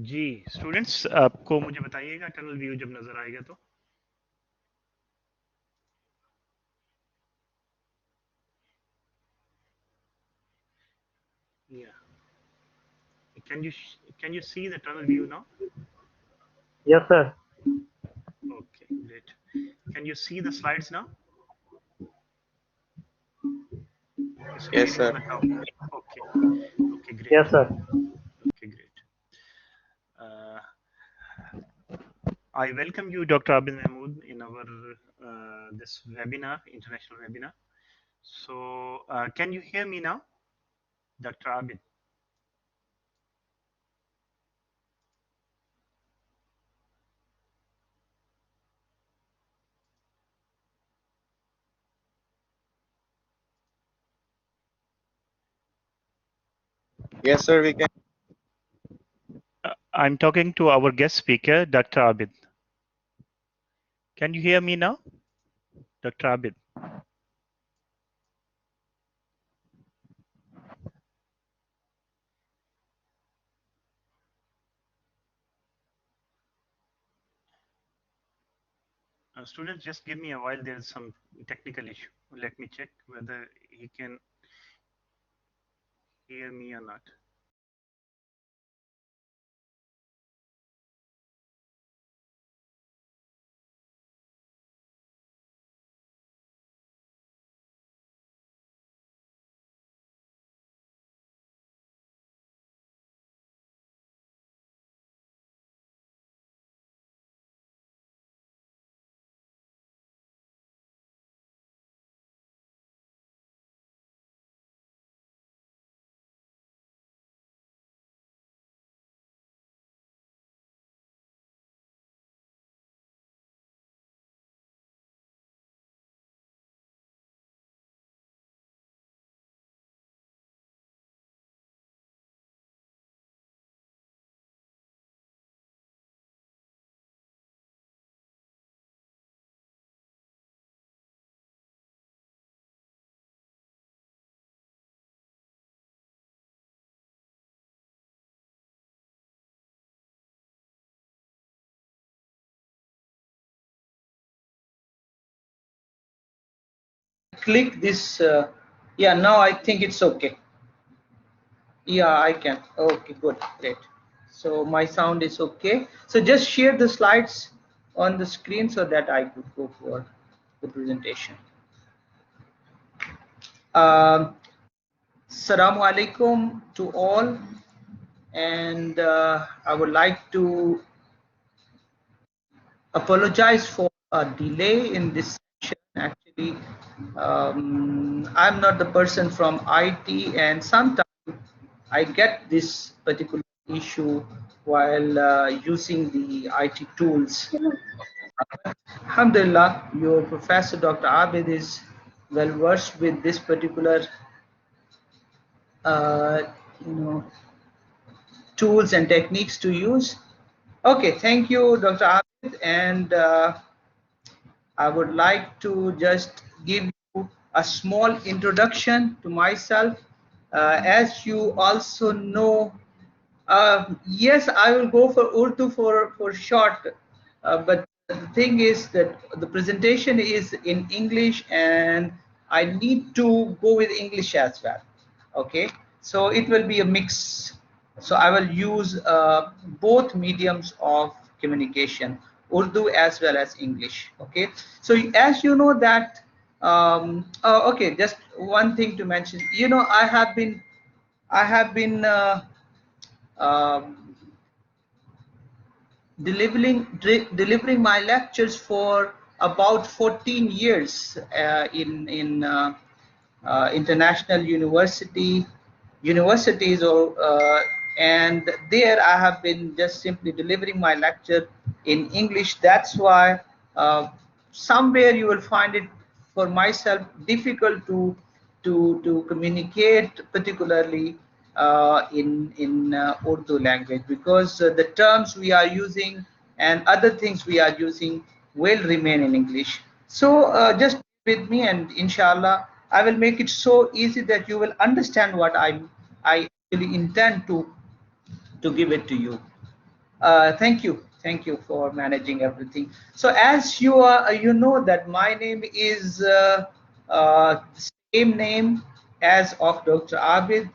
जी students, आपको मुझे बताइएगा टनल व्यू जब नजर आएगा तो। Yeah. Can you see the tunnel view now? Yes, sir. Okay, great. Can you see the slides now? It's Yes, appearing on sir. the top. Okay. Okay, great. Yes, sir. Okay, great. Uh, I welcome you, Dr. Abin Mahmood, in our this webinar, international webinar. So, can you hear me now, Dr. Abid? Yes, sir. We can. I'm talking to our guest speaker, Dr. Abid. Can you hear me now, Dr. Abid? Students, just give me a while. There's some technical issue. Let me check whether he can hear me or not. Click this. Yeah, now I think it's okay. Yeah, I can. Okay, good, great. So my sound is okay. So just share the slides on the screen so that I could go for the presentation. Assalamu alaikum to all, and I would like to apologize for a delay in this session. Actually, I'm not the person from IT, and sometimes I get this particular issue while using the IT tools. Alhamdulillah, your professor Dr. Abid is well versed with this particular uh, you know tools and techniques to use. Okay, thank you, Dr. Abid, and I would like to just give you a small introduction to myself. As you also know, yes, I will go for Urdu for short, but the thing is that the presentation is in English and I need to go with English as well. Okay, so it will be a mix. So I will use both mediums of communication, Urdu as well as English. Okay, so as you know that, okay, just one thing to mention. You know, I have been um, delivering my lectures for about 14 years in international universities, or and there I have been just simply delivering my lecture in English. That's why somewhere you will find it for myself difficult to communicate, particularly in Urdu language, because the terms we are using and other things we are using will remain in English. So just with me, and inshallah I will make it so easy that you will understand what I actually intend to to give it to you. Thank you for managing everything. So as you know that my name is the same name as of Dr. Abid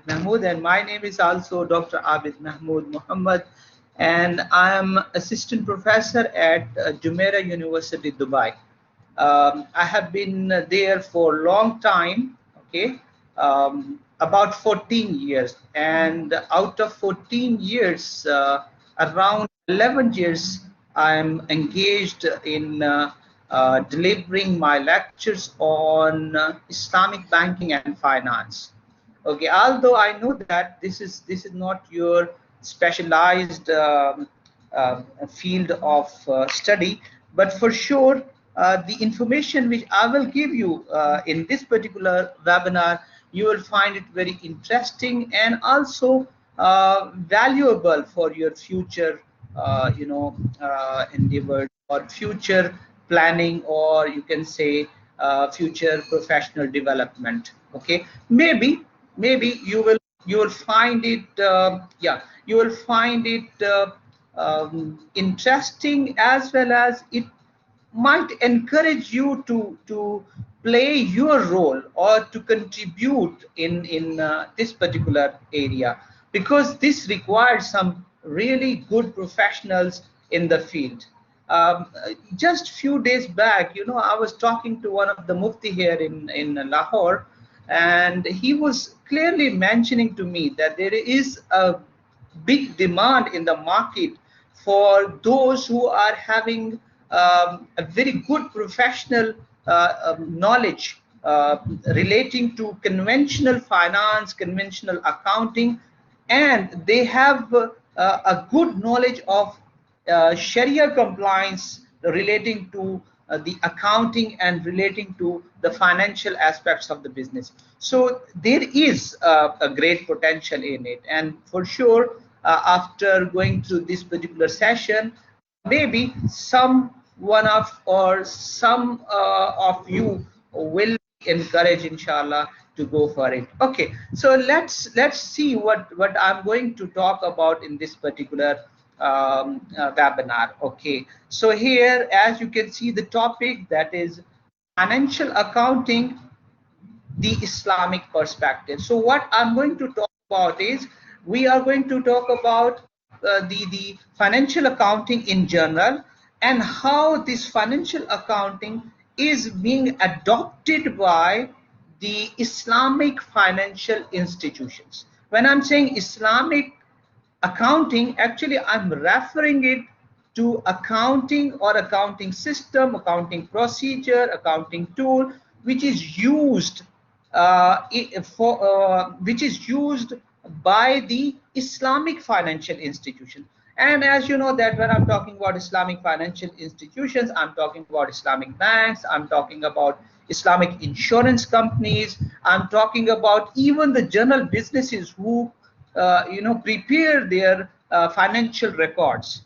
Mahmood, and my name is also Dr. Abid Mahmood Muhammad, and I am assistant professor at Jumeirah University, Dubai. I have been there for a long time, okay, about 14 years. And out of 14 years, around 11 years, I'm engaged in delivering my lectures on Islamic banking and finance. Okay, although I know that this is not your specialized field of study, but for sure the information which I will give you in this particular webinar, you will find it very interesting and also valuable for your future endeavor or future planning, or you can say future professional development. Okay, maybe you will find it yeah, you will find it interesting, as well as it might encourage you to play your role or to contribute in this particular area, because this requires some really good professionals in the field. Just few days back, I was talking to one of the mufti here in Lahore, and he was clearly mentioning to me that there is a big demand in the market for those who are having a very good professional knowledge relating to conventional finance, conventional accounting, and they have a good knowledge of Sharia compliance relating to the accounting and relating to the financial aspects of the business. So there is a great potential in it, and for sure, after going through this particular session, maybe some one of or some of you will be encouraged, inshallah, to go for it. Okay, so let's see what I'm going to talk about in this particular webinar. Okay, so here, as you can see, the topic, that is financial accounting, the Islamic perspective. So what I'm going to talk about is, we are going to talk about the financial accounting in general, and how this financial accounting is being adopted by the Islamic financial institutions. When I'm saying Islamic accounting, actually I'm referring it to accounting or accounting system, accounting procedure, accounting tool, which is used which is used by the Islamic financial institution. And as you know that when I'm talking about Islamic financial institutions, I'm talking about Islamic banks, I'm talking about Islamic insurance companies, I'm talking about even the general businesses who prepare their financial records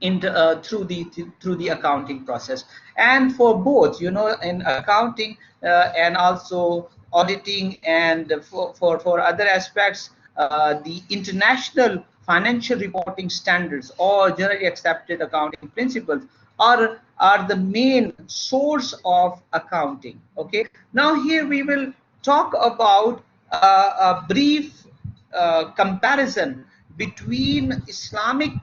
through the accounting process. And for both, in accounting and also auditing, and for other aspects, the international financial reporting standards or generally accepted accounting principles are the main source of accounting. Okay, now here we will talk about a brief comparison between Islamic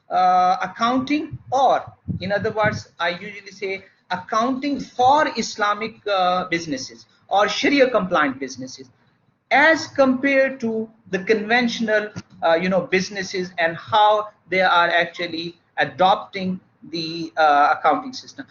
accounting, or in other words, I usually say accounting for Islamic businesses or Sharia compliant businesses, as compared to the conventional businesses, and how they are actually adopting the accounting system.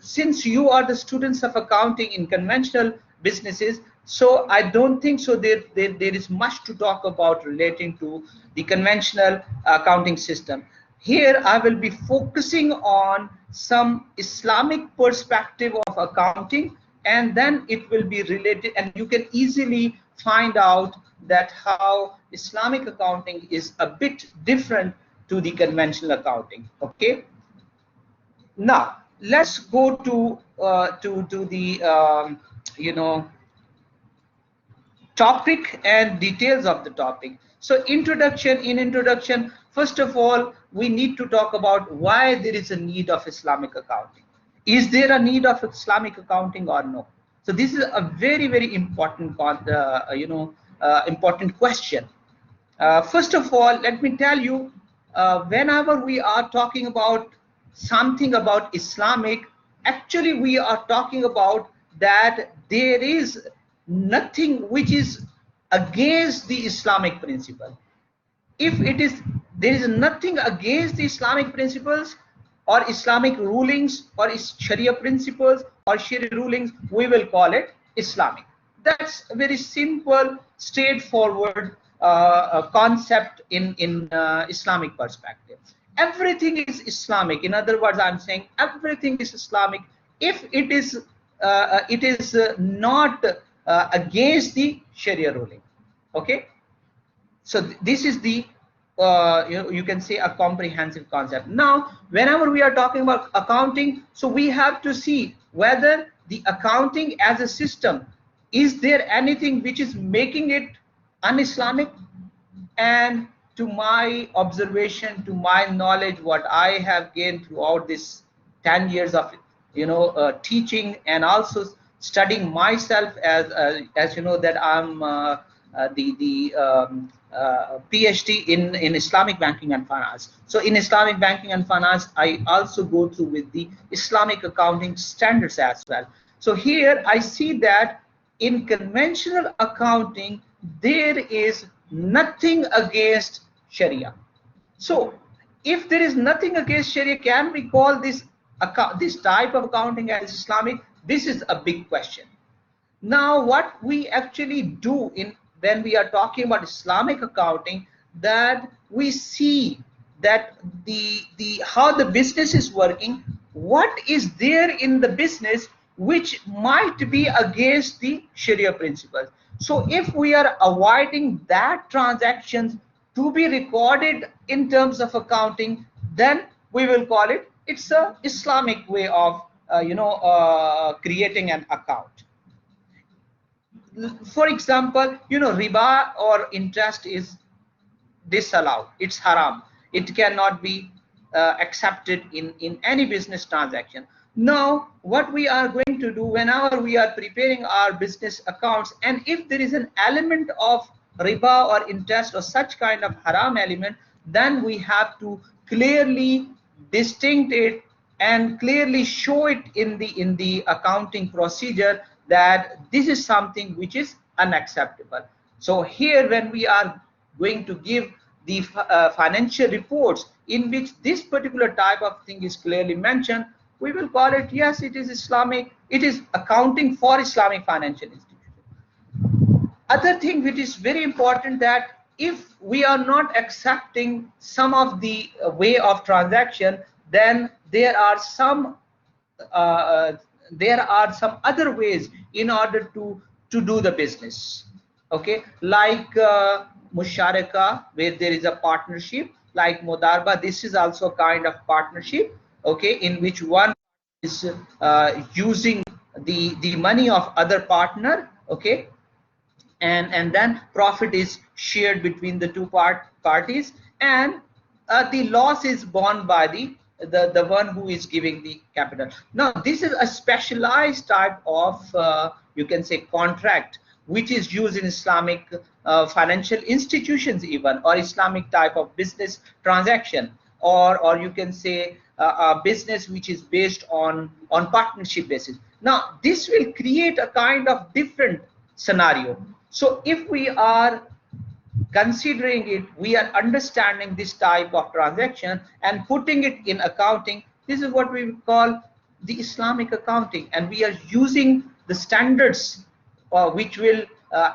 Since you are the students of accounting in conventional businesses, so I don't think so there is much to talk about relating to the conventional accounting system. Here I will be focusing on some Islamic perspective of accounting, and then it will be related, and you can easily find out that how Islamic accounting is a bit different to the conventional accounting. Okay, now let's go to the topic and details of the topic. So in introduction, first of all, we need to talk about why there is a need of Islamic accounting. Is there a need of Islamic accounting or no? So this is a very, very important, important question. First of all, let me tell you, whenever we are talking about something about Islamic, actually we are talking about that there is nothing which is against the Islamic principle. If it is, there is nothing against the Islamic principles or Islamic rulings or Sharia principles or Sharia rulings, we will call it Islamic. That's a very simple, straightforward concept in Islamic perspective. Everything is Islamic. In other words, I'm saying everything is Islamic if it is not against the Sharia ruling. Okay, so this is the you can say a comprehensive concept. Now whenever we are talking about accounting, so we have to see whether the accounting as a system, is there anything which is making it un-Islamic? And to my observation, to my knowledge, what I have gained throughout this 10 years of teaching and also studying myself, as you know that I'm the PhD in Islamic banking and finance. So in Islamic banking and finance, I also go through with the Islamic accounting standards as well. So here I see that in conventional accounting, there is nothing against Sharia. So if there is nothing against Sharia, can we call this type of accounting as Islamic? This is a big question. Now what we actually do in when we are talking about Islamic accounting, that we see that the how the business is working, what is there in the business which might be against the Sharia principles. So if we are avoiding that transactions to be recorded in terms of accounting, then we will call it, it's a Islamic way of creating an account. For example, riba or interest is disallowed. It's haram. It cannot be accepted in any business transaction. Now what we are going to do whenever we are preparing our business accounts, and if there is an element of riba or interest or such kind of haram element, then we have to clearly distinct it and clearly show it in the accounting procedure that this is something which is unacceptable. So here when we are going to give the financial reports in which this particular type of thing is clearly mentioned, we will call it, yes, it is Islamic, it is accounting for Islamic financial institutions. Other thing which is very important, that if we are not accepting some of the way of transaction, then there are some other ways in order to do the business. Okay, like musharaka, where there is a partnership, like modarba, this is also a kind of partnership, okay, in which one is using the money of other partner, okay, and then profit is shared between the two parties, and the loss is borne by the one who is giving the capital. Now this is a specialized type of you can say contract which is used in Islamic financial institutions even, or Islamic type of business transaction, or you can say a business which is based on partnership basis. Now this will create a kind of different scenario. So if we are considering it, we are understanding this type of transaction and putting it in accounting, this is what we call the Islamic accounting, and we are using the standards which will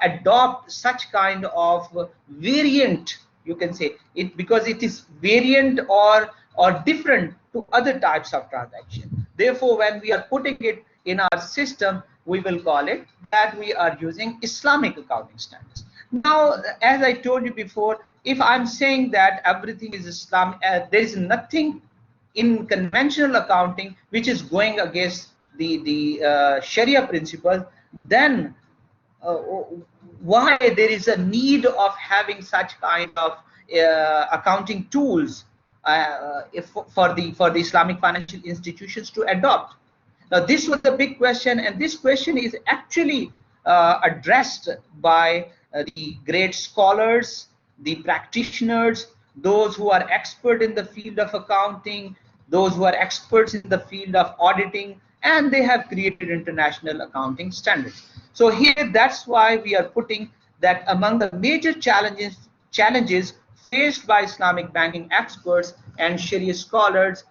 adopt such kind of variant, you can say it, because it is variant or different to other types of transaction. Therefore when we are putting it in our system, we will call it that we are using Islamic accounting standards. Now as I told you before, if I'm saying that everything is Islam, there is nothing in conventional accounting which is going against the Sharia principles, then why there is a need of having such kind of accounting tools for the Islamic financial institutions to adopt. Now, this was a big question, and this question is actually addressed by the great scholars, the practitioners, those who are expert in the field of accounting, those who are experts in the field of auditing, and they have created international accounting standards. So here, that's why we are putting that among the major challenges faced by Islamic banking experts and Sharia scholars,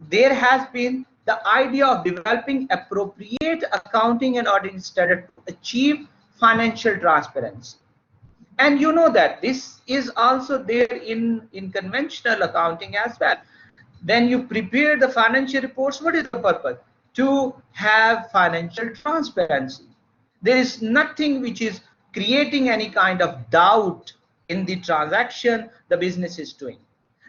there has been the idea of developing appropriate accounting and auditing standards to achieve financial transparency. And you know that this is also there in conventional accounting as well. When you prepare the financial reports, what is the purpose? To have financial transparency. There is nothing which is creating any kind of doubt in the transaction the business is doing.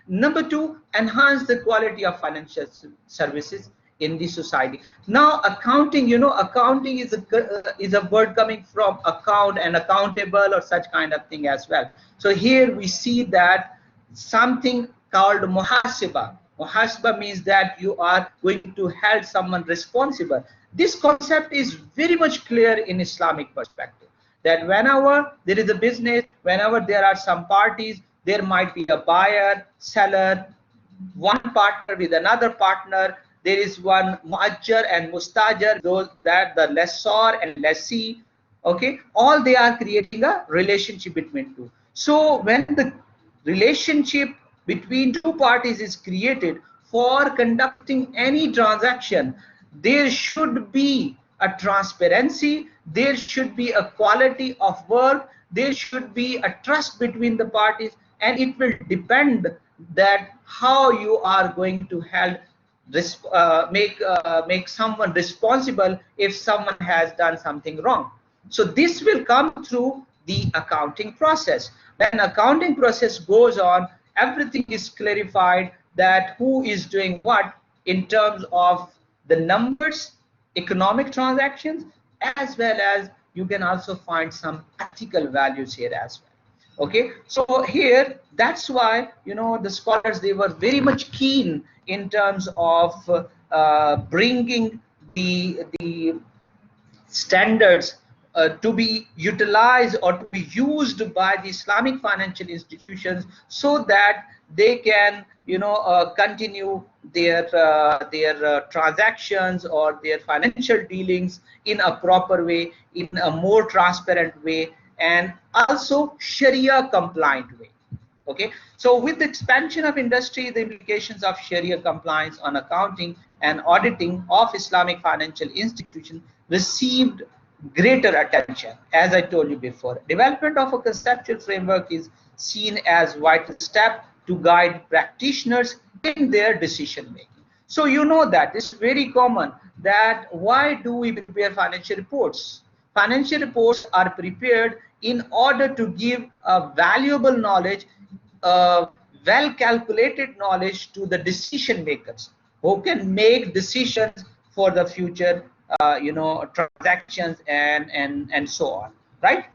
Number two, enhance the quality of financial services in the society. Now, accounting, accounting is a word coming from account and accountable or such kind of thing as well. So here we see that something called muhasaba. Muhasaba means that you are going to hold someone responsible. This concept is very much clear in Islamic perspective, that whenever there is a business, whenever there are some parties, there might be a buyer, seller, one partner with another partner. There is one muajjar and mustajar, those that the lessor and lessee, okay, all they are creating a relationship between two. So when the relationship between two parties is created for conducting any transaction, there should be a transparency, there should be a quality of work, there should be a trust between the parties, and it will depend that how you are going to help make someone responsible if someone has done something wrong. So this will come through the accounting process. When accounting process goes on, everything is clarified, that who is doing what in terms of the numbers, economic transactions, as well as you can also find some ethical values here as well. Okay, so here, that's why the scholars, they were very much keen in terms of bringing the standards to be utilized or to be used by the Islamic financial institutions, so that they can continue their transactions or their financial dealings in a proper way, in a more transparent way, and also Sharia compliant way. Okay, so with the expansion of industry, the implications of Sharia compliance on accounting and auditing of Islamic financial institutions received greater attention. As I told you before, development of a conceptual framework is seen as vital step to guide practitioners in their decision making. So you know that it's very common that why do we prepare financial reports? Financial reports are prepared in order to give a valuable knowledge, well calculated knowledge to the decision makers who can make decisions for the future transactions and so on, right?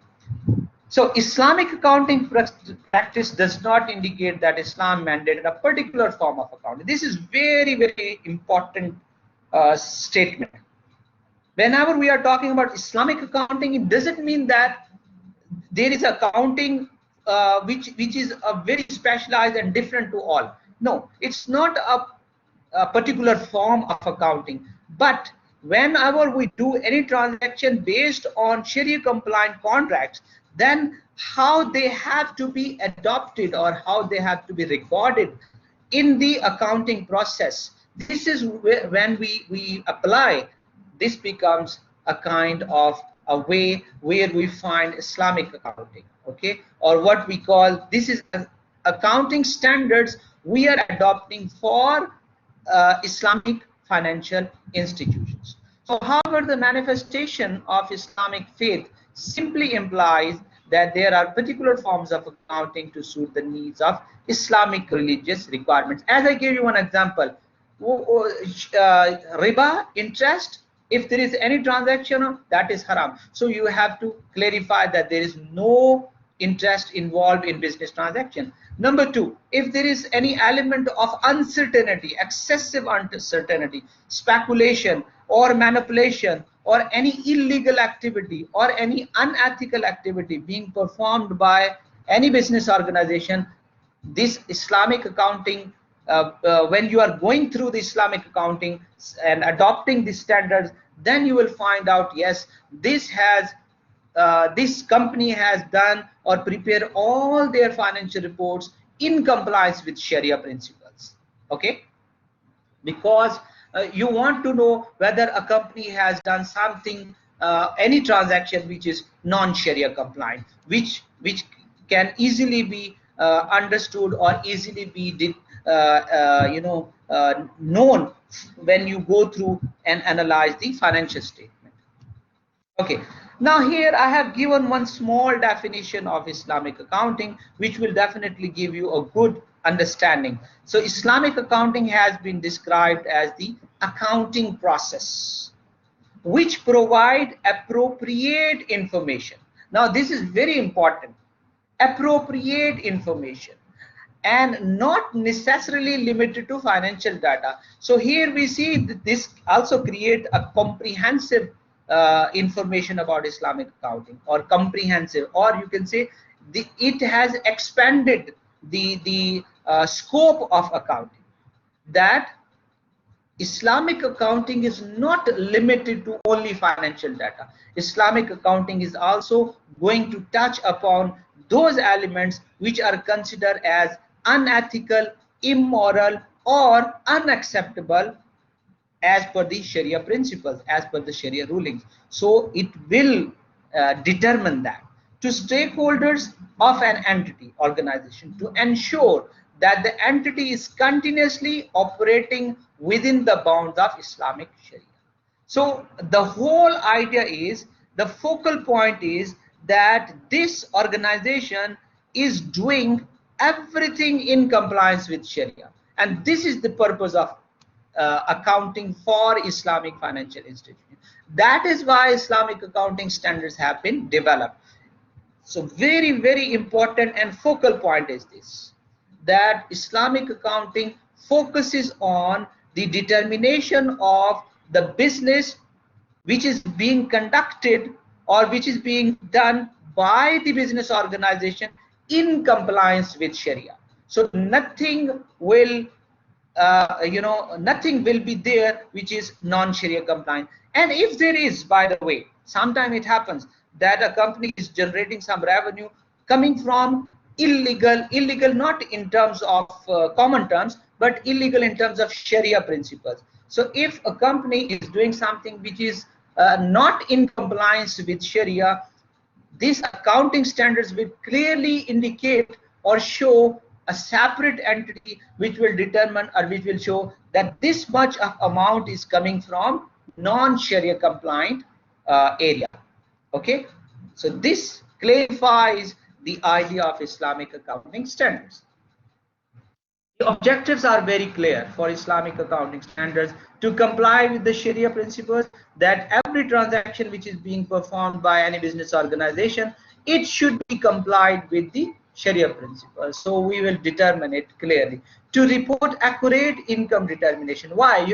So Islamic accounting practice does not indicate that Islam mandated a particular form of accounting. This is very, very important statement. Whenever we are talking about Islamic accounting, it doesn't mean that there is accounting which is a very specialized and different to all. No, it's not a particular form of accounting, but whenever we do any transaction based on Sharia compliant contracts, then how they have to be adopted or how they have to be recorded in the accounting process, this is when we apply, this becomes a kind of a way where we find Islamic accounting, okay, or what we call, this is accounting standards we are adopting for Islamic financial institutions. So however, the manifestation of Islamic faith simply implies that there are particular forms of accounting to suit the needs of Islamic religious requirements. As I gave you one example, riba, interest, If there is any transaction, that is haram. So you have to clarify that there is no interest involved in business transaction. Number two, if there is any element of uncertainty, excessive uncertainty, speculation or manipulation, or any illegal activity or any unethical activity being performed by any business organization, this Islamic accounting, when you are going through the Islamic accounting and adopting these standards, then you will find out, yes, this company has done or prepared all their financial reports in compliance with Sharia principles. Okay, because you want to know whether a company has done something, any transaction which is non-Sharia compliant, which can easily be understood or easily be known when you go through and analyze the financial statement. Okay, now here I have given one small definition of Islamic accounting, which will definitely give you a good understanding. So Islamic accounting has been described as the accounting process which provide appropriate information. Now this is very important, appropriate information, and not necessarily limited to financial data. So here we see that this also create a comprehensive information about Islamic accounting, or comprehensive, or you can say it has expanded the scope of accounting, that Islamic accounting is not limited to only financial data. Islamic accounting is also going to touch upon those elements which are considered as unethical, immoral, or unacceptable as per the Sharia principles, as per the Sharia rulings. So it will determine that to stakeholders of an entity, organization, to ensure that the entity is continuously operating within the bounds of Islamic Sharia. So the whole idea is, the focal point is that this organization is doing everything in compliance with Sharia, and this is the purpose of accounting for Islamic financial institutions. That is why Islamic accounting standards have been developed. So very important and focal point is this, that Islamic accounting focuses on the determination of the business which is being conducted or which is being done by the business organization in compliance with Sharia. So nothing will nothing will be there which is non-Sharia compliant. And if there is, by the way, sometimes it happens that a company is generating some revenue coming from illegal not in terms of common terms, but illegal in terms of Sharia principles. So if a company is doing something which is not in compliance with Sharia, these accounting standards will clearly indicate or show a separate entity which will determine, or which will show that this much of amount is coming from non-Sharia compliant area. Okay, so this clarifies the idea of Islamic accounting standards. The objectives are very clear for Islamic accounting standards: to comply with the Sharia principles, that every transaction which is being performed by any business organization, it should be complied with the Sharia principles. So we will determine it clearly. To report accurate income determination. Why?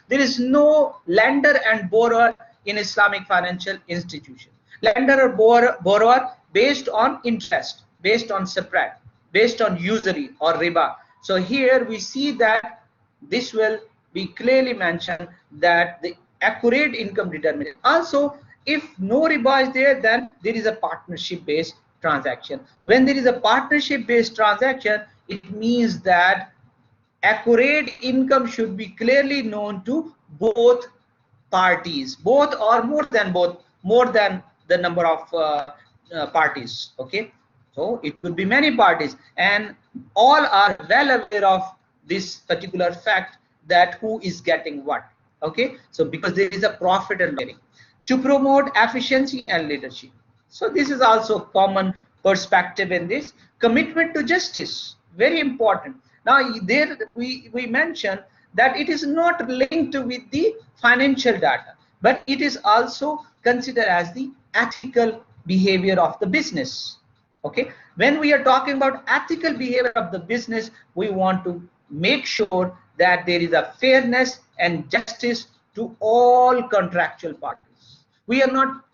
There is no lender and borrower in Islamic financial institution. Lender or borrower based on interest, based on spread, based on usury or riba. So here we see that this will be clearly mentioned, that the accurate income determination. Also, if no riba is there, then there is a partnership based transaction. When there is a partnership based transaction, it means that accurate income should be clearly known to both parties, both or more than the number of parties. Okay, so it could be many parties, and all are well aware of this particular fact, that who is getting what. Okay, so because there is a profit and sharing. To promote efficiency and leadership, so this is also common perspective in this. Commitment to justice, very important. Now there we mentioned that it is not linked with the financial data. but it is also considered as the ethical behavior of the business. Okay, when we are talking about ethical behavior of the business, we want to make sure that there is a fairness and justice to all contractual parties. We are not,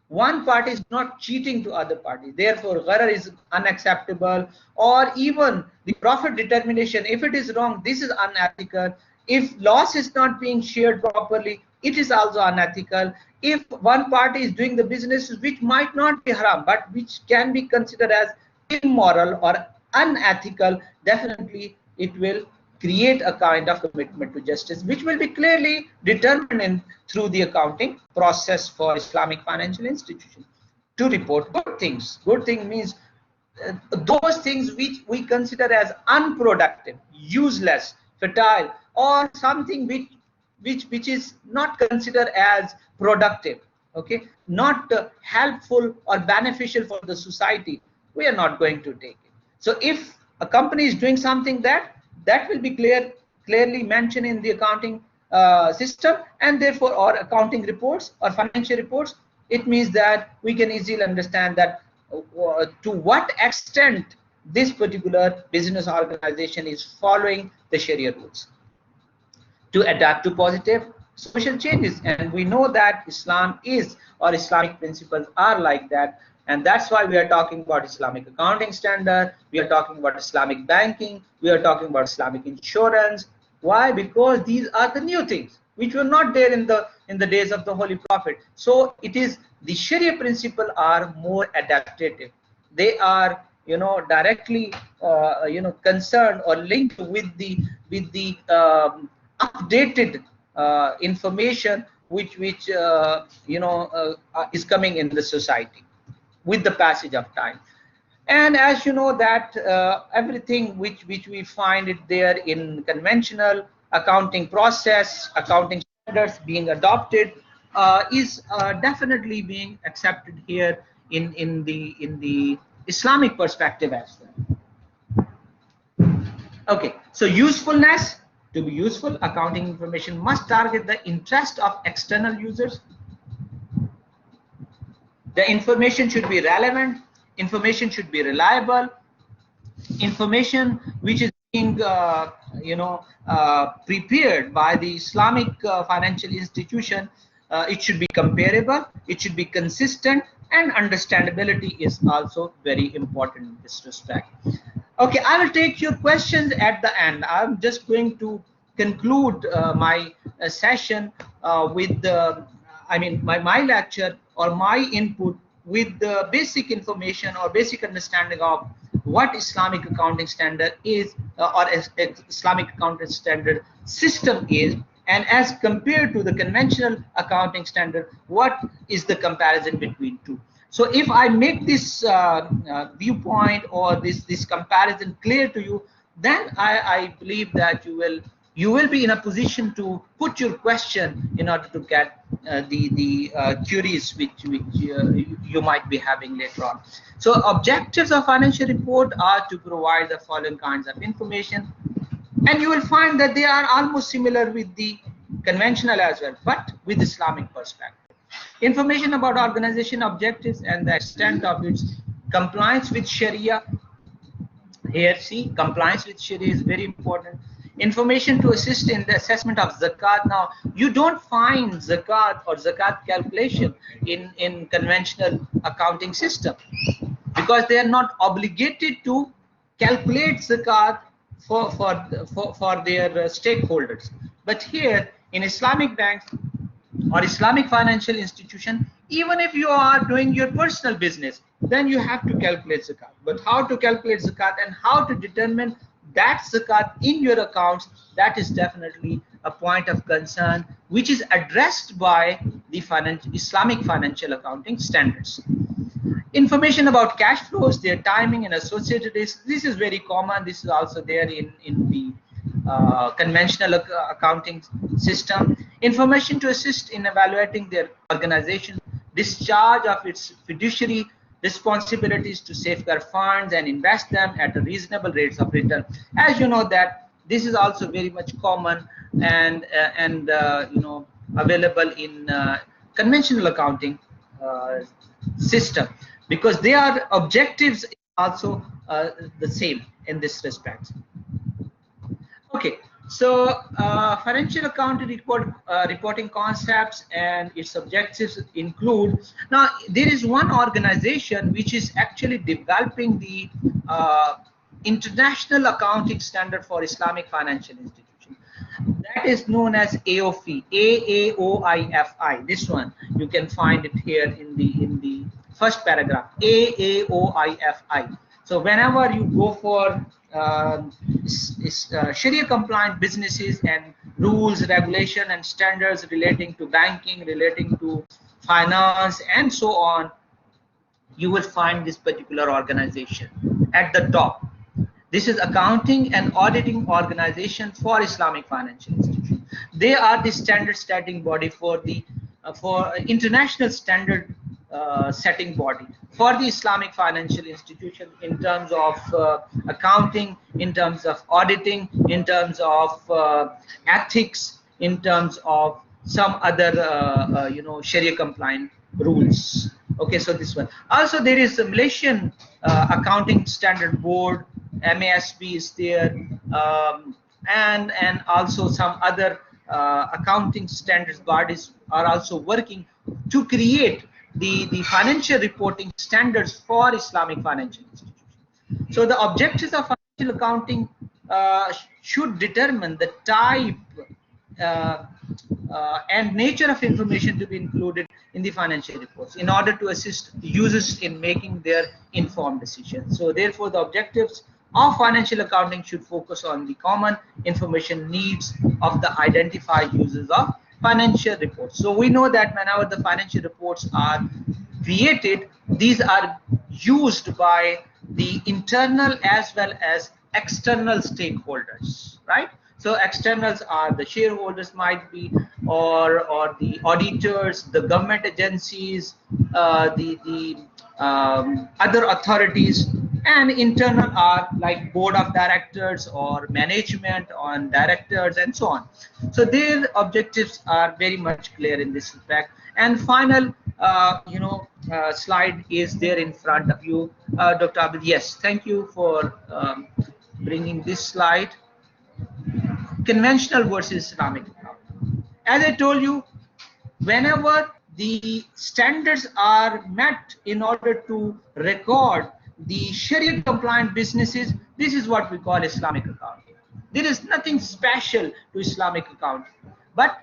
one party is not cheating to other party, therefore gharar is unacceptable. Or even the profit determination, if it is wrong, this is unethical. If loss is not being shared properly, it is also unethical. If one party is doing the businesses which might not be haram but which can be considered as immoral or unethical, definitely it will create a kind of commitment to justice, which will be clearly determined through the accounting process for Islamic financial institutions to report good things. Good thing means those things which we consider as unproductive, useless, fertile, or something which is not considered as productive, okay, not helpful or beneficial for the society, we are not going to take it. So if a company is doing something that will be clearly mentioned in the accounting system, and therefore our accounting reports or financial reports, it means that we can easily understand that to what extent this particular business organization is following the Sharia rules to adapt to positive social changes. And we know that Islam is, or Islamic principles are like that. And that's why we are talking about Islamic accounting standard, we are talking about Islamic banking, we are talking about Islamic insurance. Why? Because these are the new things which were not there in the days of the Holy Prophet. So it is the Sharia principle are more adaptive. They are, directly concerned or linked with the updated information which is coming in the society with the passage of time. And as you know that everything which we find it there in conventional accounting process, accounting standards being adopted, is definitely being accepted here in the Islamic perspective as well. Okay, so usefulness. To be useful, accounting information must target the interest of external users. The information should be relevant, information should be reliable, information which is being prepared by the Islamic financial institution, it should be comparable, it should be consistent, and understandability is also very important in this respect. Okay, I will take your questions at the end. I'm just going to conclude my session with the, my lecture or my input with the basic information or basic understanding of what Islamic accounting standard is, or Islamic accounting standard system is, and as compared to the conventional accounting standard, what is the comparison between two. So if I make this viewpoint or this comparison clear to you, then I believe that you will be in a position to put your question in order to get the queries which you might be having later on. So objectives of financial report are to provide the following kinds of information, and you will find that they are almost similar with the conventional as well, but with Islamic perspective. Information about organization objectives and the extent of its compliance with Sharia. Here, see, compliance with Sharia is very important. Information to assist in the assessment of zakat. Now, you don't find zakat or zakat calculation in conventional accounting system, because they are not obligated to calculate zakat for their stakeholders. But here in Islamic banks or Islamic financial institution, even if you are doing your personal business, then you have to calculate zakat. But how to calculate zakat and how to determine that zakat in your accounts, that is definitely a point of concern which is addressed by the Islamic financial accounting standards. Information about cash flows, their timing and associated risks. This is very common. This is also there in the conventional accounting system. Information to assist in evaluating their organization, discharge of its fiduciary responsibilities to safeguard funds and invest them at a reasonable rates of return. As you know that this is also very much common, and available in conventional accounting system, because their objectives also the same in this respect. Okay, so financial accounting reporting concepts and its objectives include. Now, there is one organization which is actually developing the international accounting standard for Islamic financial institutions. That is known as AOFI, AAOIFI. This one you can find it here in the first paragraph, AAOIFI. So whenever you go for Sharia compliant businesses and rules, regulation, and standards relating to banking, relating to finance, and so on, you will find this particular organization at the top. This is accounting and auditing organization for Islamic financial institutions. They are the standard setting body for the for international standard setting body for the Islamic financial institution in terms of accounting, in terms of auditing, in terms of ethics, in terms of some other Sharia compliant rules. Okay, so this one. Also, there is a Malaysian accounting standard board, MASB is there, and also some other accounting standards bodies are also working to create the financial reporting standards for Islamic financial institutions. So the objectives of financial accounting should determine the type and nature of information to be included in the financial reports in order to assist users in making their informed decisions. So therefore, the objectives of financial accounting should focus on the common information needs of the identified users of financial reports. So we know that whenever the financial reports are created, these are used by the internal as well as external stakeholders, right? So externals are the shareholders might be, or the auditors, the government agencies, the other authorities, and internal are like board of directors or management on directors and so on. So their objectives are very much clear in this respect. And final slide is there in front of you, Dr. Abid. Yes, thank you for bringing this slide. Conventional versus Islamic accounting. As I told you, whenever the standards are met in order to record the Sharia compliant businesses, this is what we call Islamic accounting. There is nothing special to Islamic accounting, but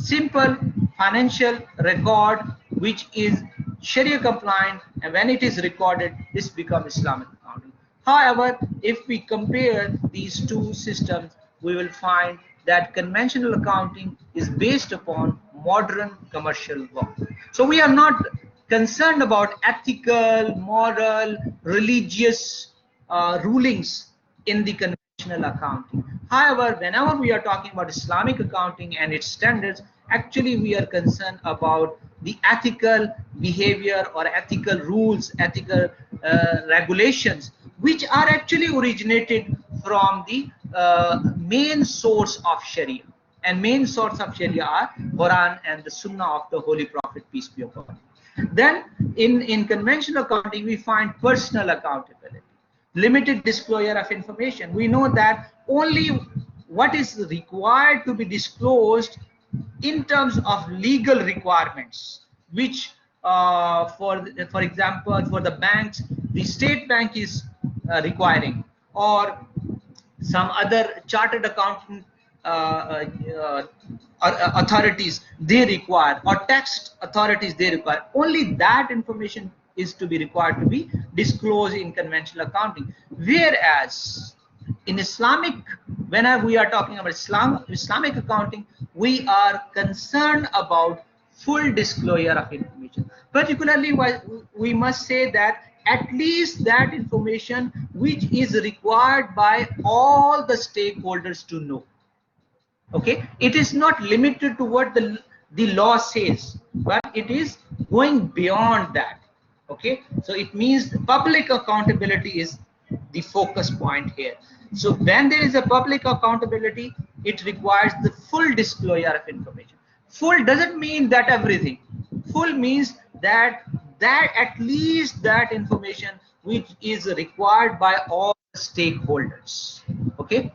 simple financial record which is Sharia compliant, and when it is recorded, this becomes Islamic accounting. However, if we compare these two systems, we will find that conventional accounting is based upon modern commercial law. So we are not concerned about ethical, moral, religious rulings in the conventional accounting. However, whenever we are talking about Islamic accounting and its standards, actually we are concerned about the ethical behavior or ethical rules, ethical regulations, which are actually originated from the main source of Sharia. And main source of Sharia are Quran and the Sunnah of the Holy Prophet, peace be upon him. Then in conventional accounting, we find personal accountability, limited disclosure of information. We know that only what is required to be disclosed in terms of legal requirements, which for example, for the banks, the state bank is requiring, or some other chartered accountant authorities they require, or tax authorities they require. Only that information is to be required to be disclosed in conventional accounting. Whereas in Islamic, whenever we are talking about Islamic accounting, we are concerned about full disclosure of information. Particularly, we must say that at least that information which is required by all the stakeholders to know. Okay, it is not limited to what the law says, but it is going beyond that. Okay, so it means public accountability is the focus point here. So when there is a public accountability, it requires the full disclosure of information. Full doesn't mean that everything. Full means that at least that information which is required by all stakeholders. Okay.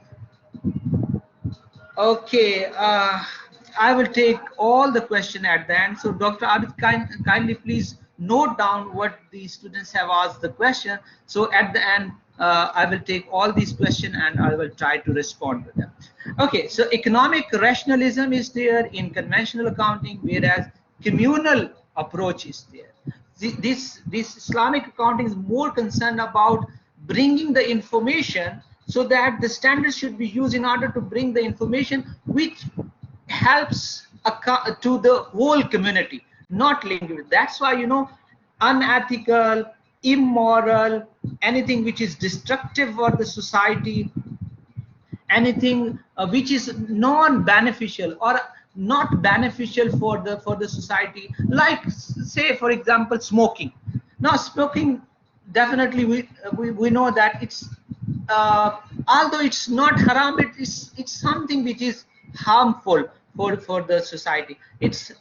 Okay, I will take all the question at the end. So Dr. Abid, kindly please note down what the students have asked the question. So at the end, I will take all these questions and I will try to respond to them. Okay, so economic rationalism is there in conventional accounting, whereas communal approach is there. This Islamic accounting is more concerned about bringing the information, so that the standards should be used in order to bring the information which helps to the whole community, not linked with. That's why, you know, unethical, immoral, anything which is destructive for the society, anything which is non-beneficial or not beneficial for the society, like say for example smoking. Now smoking, definitely we know that it's although it's not haram, it's something which is harmful for the society. It's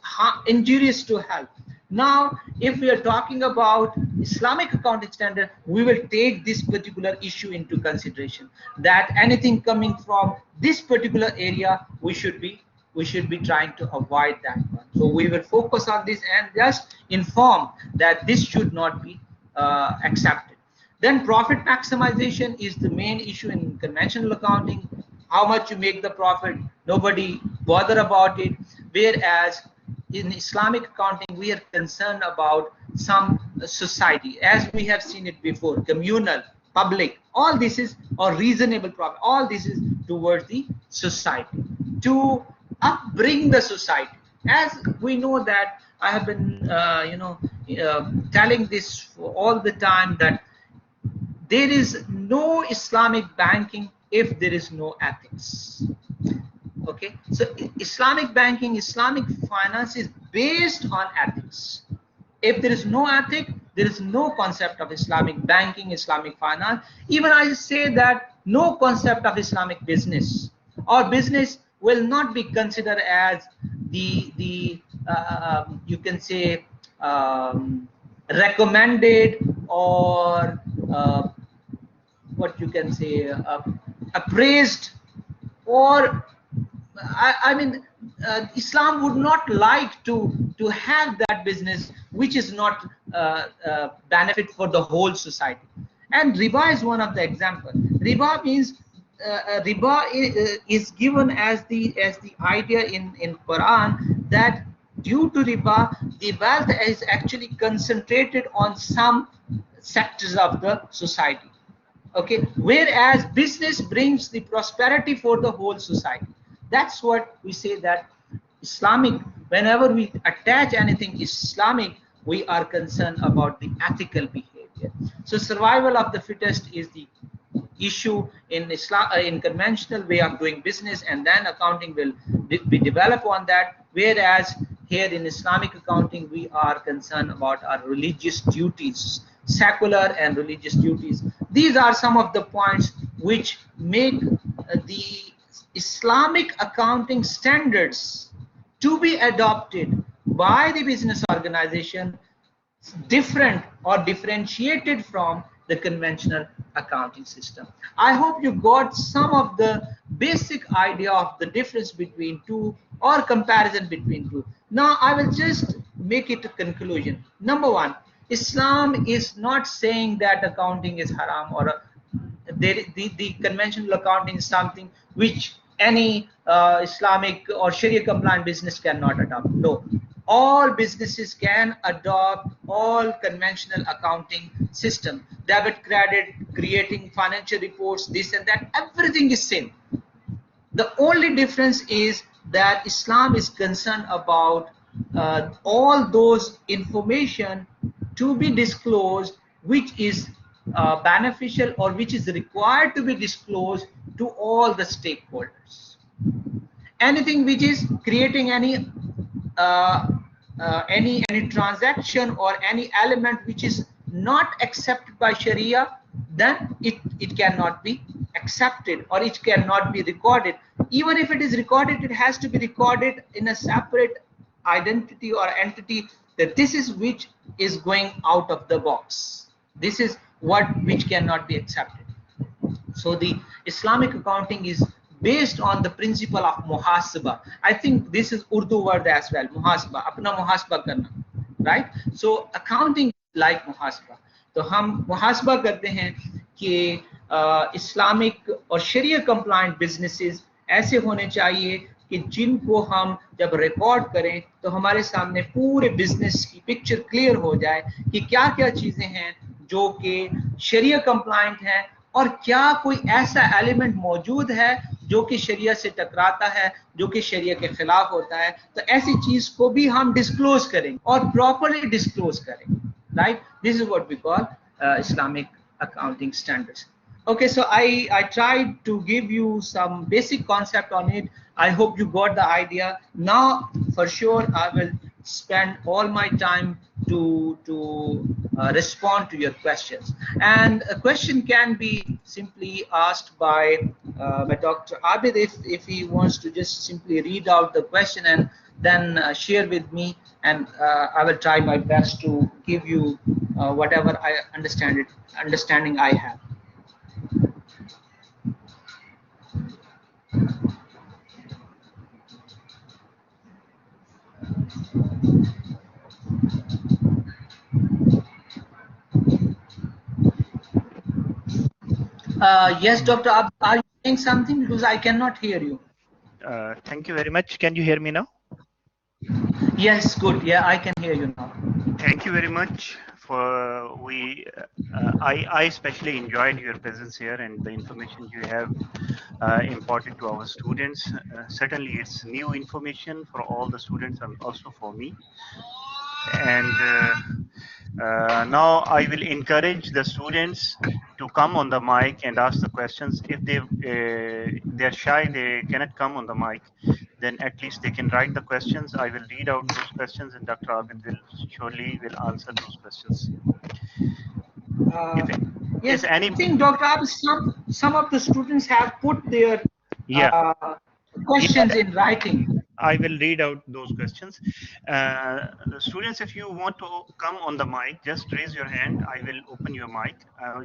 injurious to health. Now if we are talking about Islamic accounting standard, we will take this particular issue into consideration, that anything coming from this particular area, we should be trying to avoid that one. So we will focus on this and just inform that this should not be accepted. Then profit maximization is the main issue in conventional accounting. How much you make the profit, nobody bother about it. Whereas in Islamic accounting, we are concerned about some society, as we have seen it before, communal, public, all this is, or reasonable profit, all this is towards the society, to upbring the society. As we know that I have been telling this for all the time, that there is no Islamic banking if there is no ethics. Okay, so Islamic banking, Islamic finance is based on ethics. If there is no ethic, there is no concept of Islamic banking, Islamic finance. Even I say that no concept of Islamic business, or business will not be considered as the you can say recommended, or what you can say appraised, or I mean, Islam would not like to have that business which is not benefit for the whole society. And riba is one of the example. Riba means riba is given as the idea in Quran, that due to riba the wealth is actually concentrated on some sectors of the society. Okay, whereas business brings the prosperity for the whole society. That's what we say, that Islamic, whenever we attach anything Islamic, we are concerned about the ethical behavior. So survival of the fittest is the issue in Islam, in conventional way of doing business, and then accounting will be developed on that. Whereas here in Islamic accounting, we are concerned about our religious duties, secular and religious duties. These are some of the points which make the Islamic accounting standards to be adopted by the business organization different or differentiated from the conventional accounting system. I hope you got some of the basic idea of the difference between two, or comparison between two. Now I will just make it a conclusion. Number one, Islam is not saying that accounting is haram, or the conventional accounting is something which any Islamic or Sharia compliant business cannot adopt. No, all businesses can adopt all conventional accounting system. Debit, credit, creating financial reports, this and that, everything is same. The only difference is that Islam is concerned about all those information to be disclosed, which is beneficial, or which is required to be disclosed to all the stakeholders. Anything which is creating any transaction or any element which is not accepted by Sharia, then it cannot be accepted or it cannot be recorded. Even if it is recorded, it has to be recorded in a separate identity or entity, that this is which is going out of the box. This is what which cannot be accepted. So the Islamic accounting is based on the principle of muhasaba. I think this is Urdu word as well. Muhasaba, apna muhasaba karna, right? So accounting is like muhasaba. तो हम मुहासबा करते हैं कि Islamic और शरिया compliant businesses ऐसे होने चाहिए कि जिनको हम जब रिकॉर्ड करें तो हमारे सामने पूरे बिजनेस की पिक्चर क्लियर हो जाए कि क्या क्या चीजें हैं जो कि शरिया कंप्लायंट हैं और क्या कोई ऐसा एलिमेंट मौजूद है जो कि शरिया से टकराता है, जो कि शरिया के खिलाफ होता है, तो ऐसी चीज को भी हम डिस्क्लोज करें और प्रॉपर्ली डिस्क्लोज करें, right? This is what we call Islamic accounting standards. Okay, so I tried to give you some basic concept on it. I hope you got the idea. Now for sure I will spend all my time to respond to your questions, and a question can be simply asked by Dr. Abid if he wants to just simply read out the question and then share with me, and I will try my best to give you whatever understanding I have. Yes, Dr. Abid, are you saying something, because I cannot hear you? Thank you very much. Can you hear me now? Yes, good. Yeah, I can hear you now. Thank you very much for I especially enjoyed your presence here and the information you have imparted to our students. Certainly it's new information for all the students and also for me. And now I will encourage the students to come on the mic and ask the questions. If they're shy, they cannot come on the mic, then at least they can write the questions. I will read out those questions and Dr. Abid will surely will answer those questions. Yes, any I think Dr. Abid, some of the students have put their questions in writing. I will read out those questions. Students, if you want to come on the mic, just raise your hand. I will open your mic.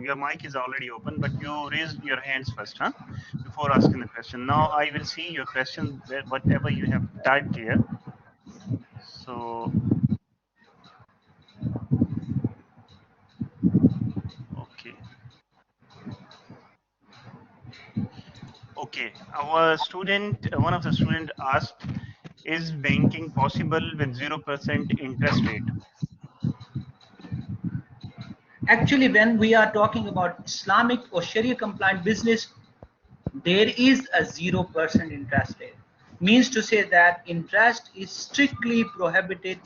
Your mic is already open, but you raise your hands first, huh? Before asking the question. Now I will see your question, whatever you have typed here. So, okay. Okay, our student, one of the students asked, is banking possible with 0% interest rate? Actually, when we are talking about Islamic or Sharia compliant business, there is a 0% interest rate. Means to say that interest is strictly prohibited.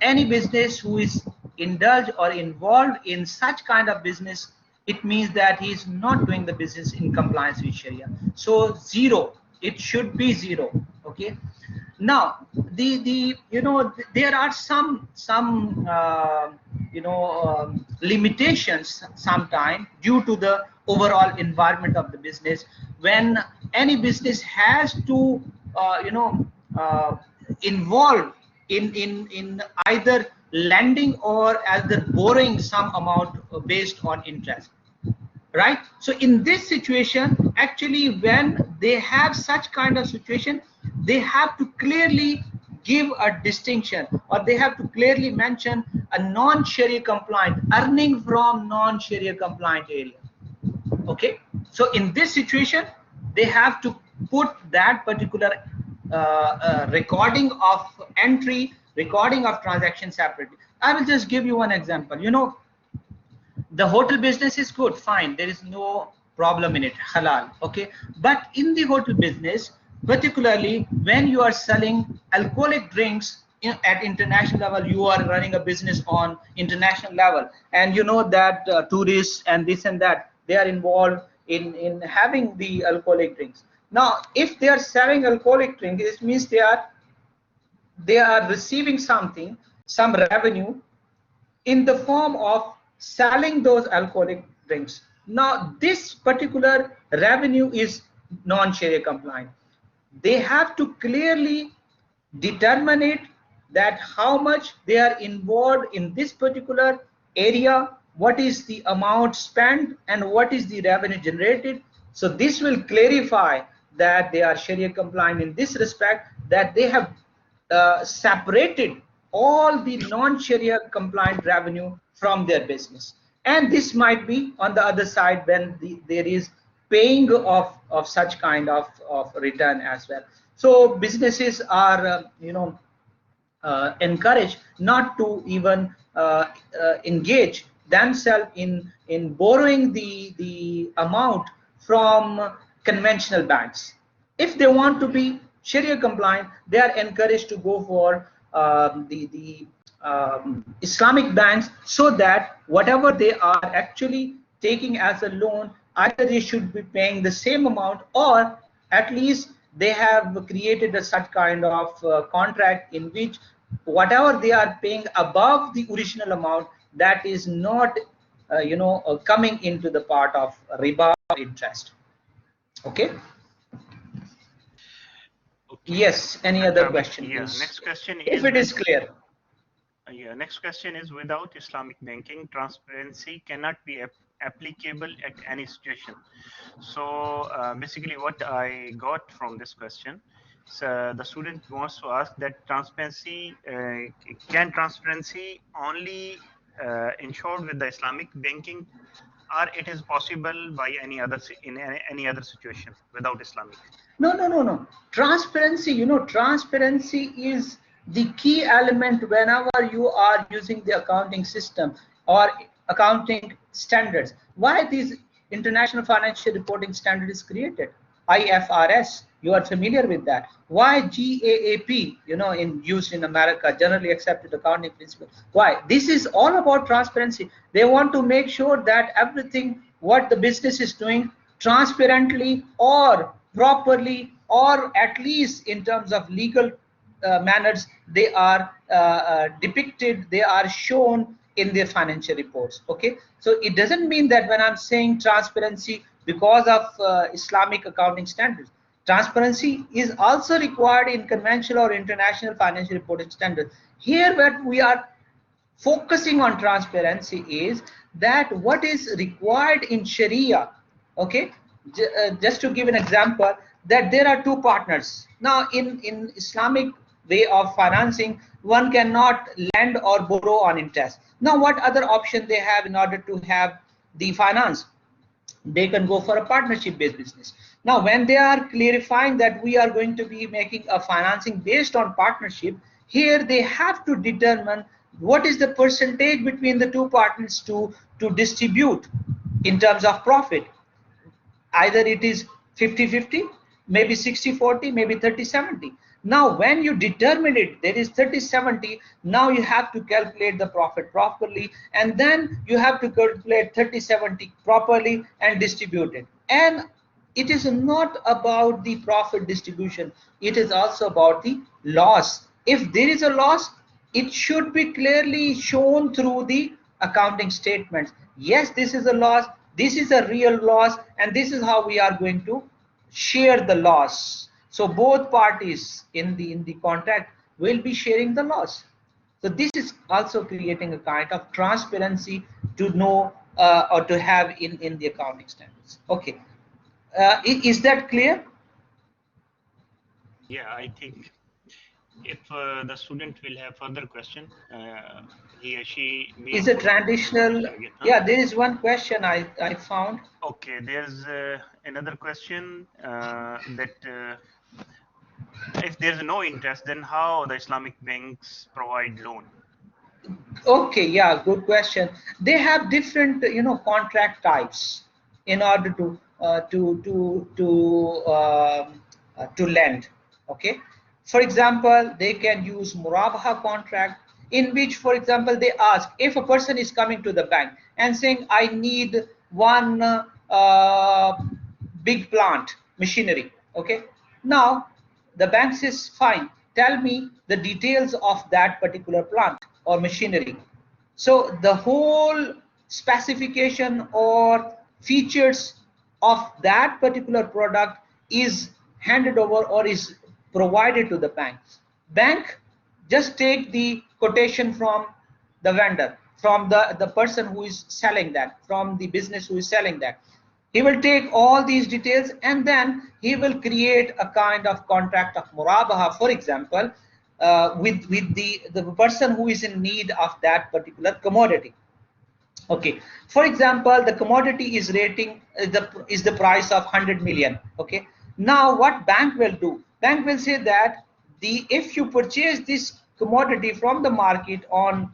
Any business who is indulged or involved in such kind of business, it means that he is not doing the business in compliance with Sharia. So zero, it should be zero. Okay. Now the there are some limitations sometime due to the overall environment of the business. When any business has to involve in either lending or either borrowing some amount based on interest, right? So in this situation, actually when they have such kind of situation, they have to clearly give a distinction, or they have to clearly mention a non-Sharia compliant earning from non-Sharia compliant area. Okay, so in this situation they have to put that particular recording of entry, recording of transaction separately. I will just give you one example. The hotel business is good, fine, there is no problem in it, halal, okay. But in the hotel business, particularly when you are selling alcoholic drinks at international level, you are running a business on international level, and you know that tourists and this and that, they are involved in having the alcoholic drinks. Now if they are selling alcoholic drinks, it means they are receiving some revenue in the form of selling those alcoholic drinks. Now this particular revenue is non-Sharia compliant. They have to clearly determine it, that how much they are involved in this particular area, what is the amount spent and what is the revenue generated. So this will clarify that they are Sharia compliant in this respect, that they have separated all the non-Sharia compliant revenue from their business. And this might be on the other side when there is paying of such kind of return as well. So businesses are encouraged not to even engage themselves in borrowing the amount from conventional banks. If they want to be Sharia compliant, they are encouraged to go for the Islamic banks, so that whatever they are actually taking as a loan, either they should be paying the same amount, or at least they have created a such kind of contract in which whatever they are paying above the original amount, that is not coming into the part of riba interest. Okay. Okay. Yes, any other question, Yeah, please? next question If it is clear. Yeah, next question is, without Islamic banking, transparency cannot be applicable at any situation. So basically what I got from this question, so the student wants to ask that can transparency only ensured with the Islamic banking, or it is possible by any other in any other situation without Islamic? No. Transparency, transparency is the key element whenever you are using the accounting system or accounting standards. Why these International Financial Reporting Standard is created? IFRS, you are familiar with that. Why GAAP, in used in America, generally accepted accounting principle? Why? This is all about transparency. They want to make sure that everything what the business is doing transparently or properly, or at least in terms of legal manners, they are depicted, they are shown in their financial reports. Okay, so it doesn't mean that when I'm saying transparency because of Islamic accounting standards, transparency is also required in conventional or international financial reporting standards. Here what we are focusing on transparency is that what is required in Sharia. Okay, just to give an example, that there are two partners. Now in Islamic way of financing, one cannot lend or borrow on interest. Now what other option they have in order to have the finance? They can go for a partnership based business. Now when they are clarifying that we are going to be making a financing based on partnership, here they have to determine what is the percentage between the two partners to distribute in terms of profit. Either it is 50-50, maybe 60-40, maybe 30-70. Now when you determine it, there is 30-70, now you have to calculate the profit properly, and then you have to calculate 30-70 properly and distribute it. And it is not about the profit distribution, it is also about the loss. If there is a loss, it should be clearly shown through the accounting statements. Yes, this is a loss, this is a real loss, and this is how we are going to share the loss. So both parties in the contract will be sharing the loss. So this is also creating a kind of transparency to know or to have in the accounting standards. Okay, is that clear? Yeah, I think if the student will have further question, he or she may Is a traditional, again, huh? yeah, there is one question I found. Okay, there's another question that if there's no interest, then how the Islamic banks provide loan? Okay, yeah, good question. They have different, contract types in order to lend. Okay, for example, they can use murabaha contract, in which, for example, they ask if a person is coming to the bank and saying, I need one big plant machinery. Okay, now the bank says, fine, tell me the details of that particular plant or machinery. So the whole specification or features of that particular product is handed over or is provided to the banks. Bank just take the quotation from the vendor, from the person who is selling that, from the business who is selling that. He will take all these details and then he will create a kind of contract of murabaha, for example, with the person who is in need of that particular commodity. Okay, for example, the commodity is rating the price of 100 million. Okay, now what bank will do? Bank will say that the if you purchase this commodity from the market on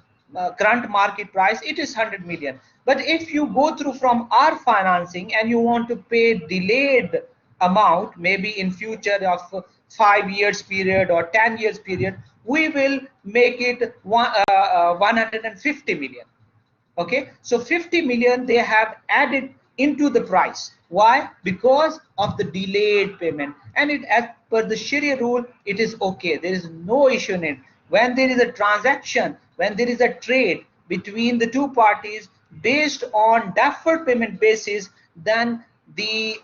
current market price, it is 100 million. But if you go through from our financing and you want to pay delayed amount, maybe in future of 5 years period or 10 years period, we will make it 150 million. Okay, so 50 million they have added into the price. Why? Because of the delayed payment, and it, as per the Sharia rule, it is okay, there is no issue in it. When there is a transaction, when there is a trade between the two parties based on deferred payment basis, then the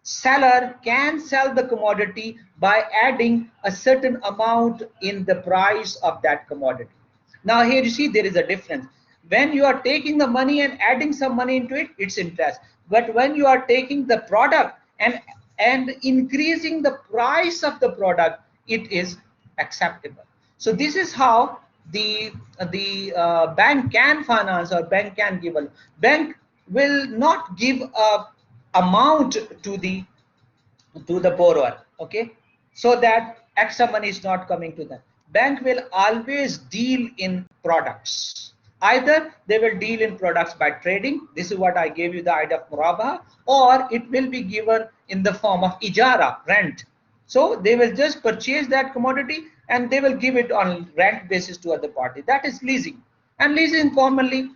seller can sell the commodity by adding a certain amount in the price of that commodity. Now here you see there is a difference. When you are taking the money and adding some money into it, it's interest. But when you are taking the product and increasing the price of the product, it is acceptable. So this is how the bank can finance, or bank can give a bank will not give a amount to the borrower, okay, so that extra money is not coming to them. Bank will always deal in products. Either they will deal in products by trading, this is what I gave you the idea of murabaha, or it will be given in the form of ijara, rent. So they will just purchase that commodity and they will give it on rent basis to other party. That is leasing. And leasing commonly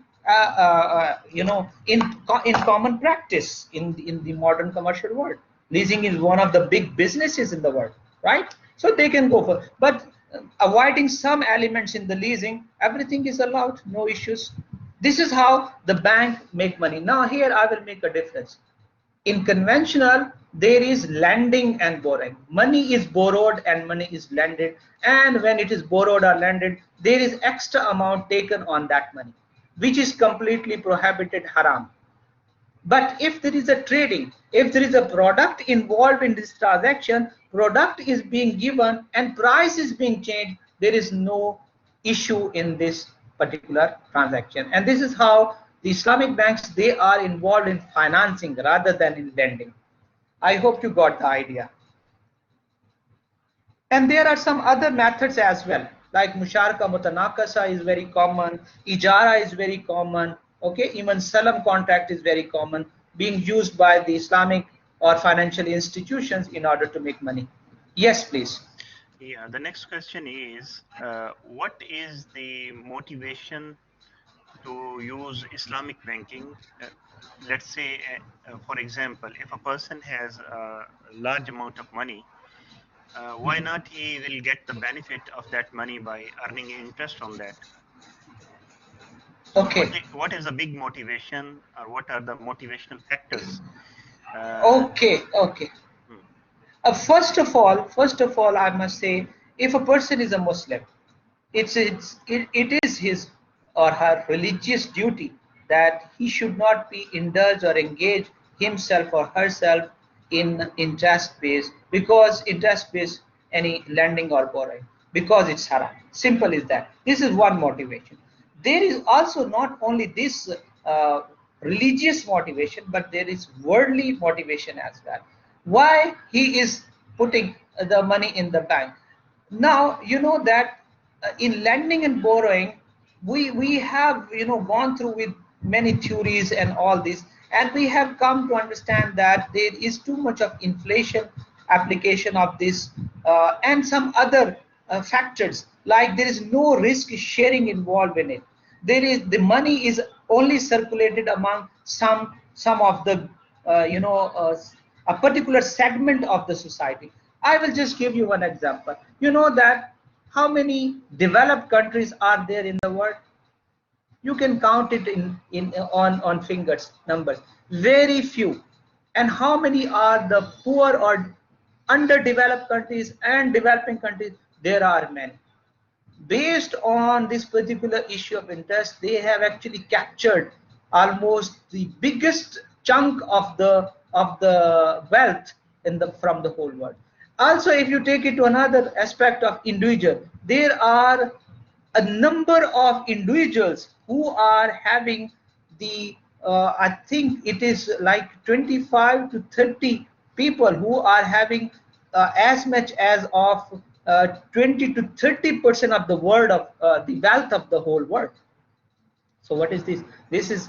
in common practice in the modern commercial world. Leasing is one of the big businesses in the world, right? So they can go for, but avoiding some elements in the leasing, everything is allowed, no issues. This is how the bank make money. Now here I will make a difference. In conventional, there is lending and borrowing. Money is borrowed and money is lended, and when it is borrowed or lended, there is extra amount taken on that money, which is completely prohibited, haram. But if there is a trading, if there is a product involved in this transaction, product is being given and price is being changed, there is no issue in this particular transaction. And this is how the Islamic banks, they are involved in financing rather than in lending. I hope you got the idea. And there are some other methods as well, like musharaka mutanakasa is very common, ijara is very common, okay, even salam contract is very common, being used by the Islamic or financial institutions in order to make money. Yes, please. Yeah, the next question is, what is the motivation to use Islamic banking? Let's say, for example, if a person has a large amount of money, why not he will get the benefit of that money by earning interest on that? Okay. What is the big motivation, or what are the motivational factors? Okay. First of all, I must say, if a person is a Muslim, it is his or her religious duty that he should not be indulged or engage himself or herself in interest based, because interest based any lending or borrowing, because it's haram. Simple is that. This is one motivation. There is also not only this religious motivation, but there is worldly motivation as well. Why he is putting the money in the bank? Now you know that in lending and borrowing, we have gone through with many theories and all this, and we have come to understand that there is too much of inflation application of this, and some other factors, like there is no risk sharing involved in it. There is, the money is only circulated among some of the a particular segment of the society. I will just give you one example. You know that how many developed countries are there in the world? You can count it on fingers numbers. Very few. And how many are the poor or underdeveloped countries and developing countries? There are many. Based on this particular issue of interest, they have actually captured almost the biggest chunk of the wealth in the from the whole world. Also, if you take it to another aspect of individual, there are a number of individuals who are having the I think it is like 25 to 30 people who are having as much as of 20 to 30% of the world of the wealth of the whole world. So what is this? This is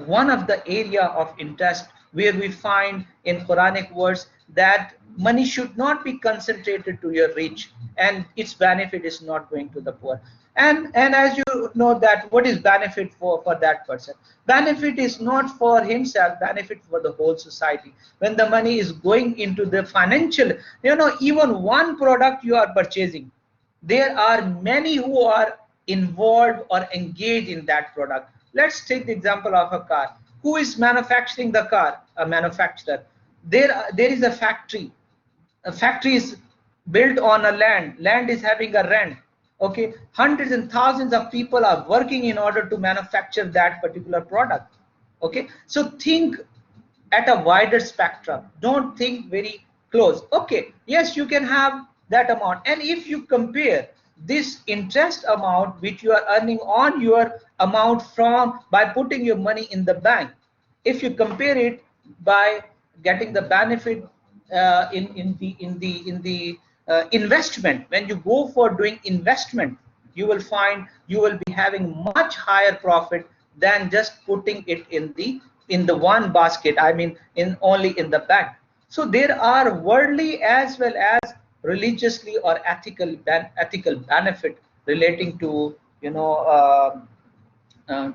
one of the area of interest where we find in Quranic words that money should not be concentrated to your rich and its benefit is not going to the poor. And as you know that what is benefit for that person? Benefit is not for himself, benefit for the whole society. When the money is going into the financial, even one product you are purchasing, there are many who are involved or engaged in that product. Let's take the example of a car. Who is manufacturing the car? A manufacturer. There is a factory. A factory is built on a land. Land is having a rent. Okay, hundreds and thousands of people are working in order to manufacture that particular product. Okay, so think at a wider spectrum. Don't think very close. Okay, yes, you can have that amount. And if you compare this interest amount which you are earning on your amount from by putting your money in the bank, if you compare it by getting the benefit in the investment, when you go for doing investment, you will find you will be having much higher profit than just putting it in the one basket, I mean in only in the bank. So there are worldly as well as religiously or ethical benefit relating to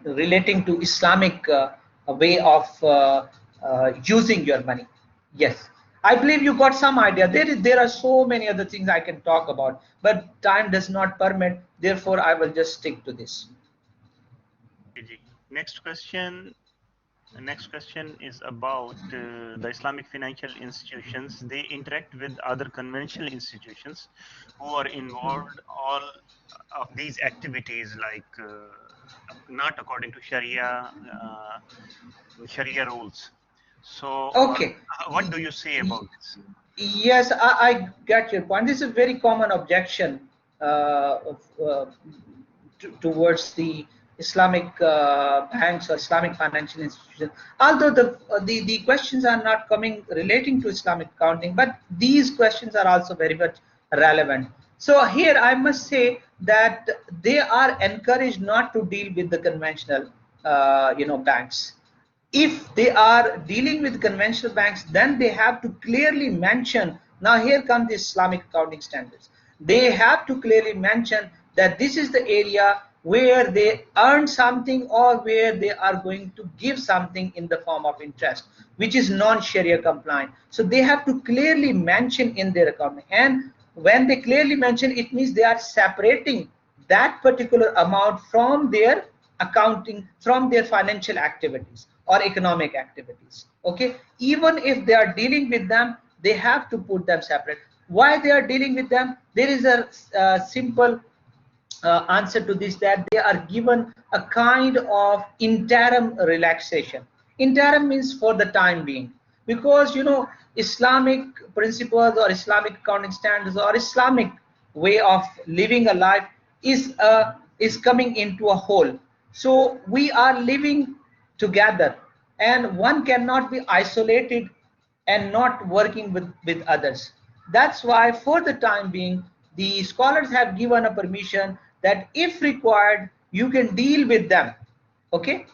relating to Islamic way of using your money. Yes, I believe you got some idea. There are so many other things I can talk about, but time does not permit. Therefore, I will just stick to this. Next question. The next question is about the Islamic financial institutions. They interact with other conventional institutions who are involved all of these activities, like not according to Sharia rules. So, Okay. what do you say about this? Yes, I get your point. This is a very common objection of, towards the Islamic banks or Islamic financial institutions. Although the questions are not coming relating to Islamic accounting, but these questions are also very much relevant. So here I must say that they are encouraged not to deal with the conventional, banks. If they are dealing with conventional banks, then they have to clearly mention. Now here comes the Islamic accounting standards. They have to clearly mention that this is the area where they earn something or where they are going to give something in the form of interest, which is non-Sharia compliant. So they have to clearly mention in their accounting. And when they clearly mention, it means they are separating that particular amount from their accounting, from their financial activities or economic activities. Okay, even if they are dealing with them, they have to put them separate. Why they are dealing with them? There is a simple answer to this, that they are given a kind of interim relaxation. Interim means for the time being, because Islamic principles or Islamic accounting standards or Islamic way of living a life is coming into a whole. So we are living together, and one cannot be isolated and not working with others. That's why for the time being, the scholars have given a permission that if required, you can deal with them. Okay,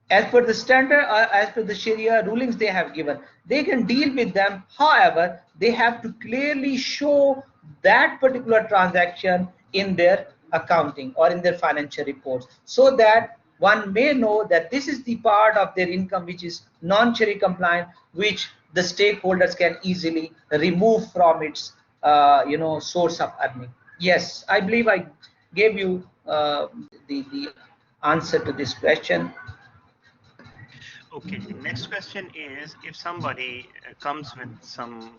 as per the standard or as per the Sharia rulings they have given, they can deal with them. However, they have to clearly show that particular transaction in their accounting or in their financial reports, so that one may know that this is the part of their income which is non-Sharia compliant, which the stakeholders can easily remove from its source of earning. Yes, I believe I gave you the answer to this question. Okay, next question is, if somebody comes with some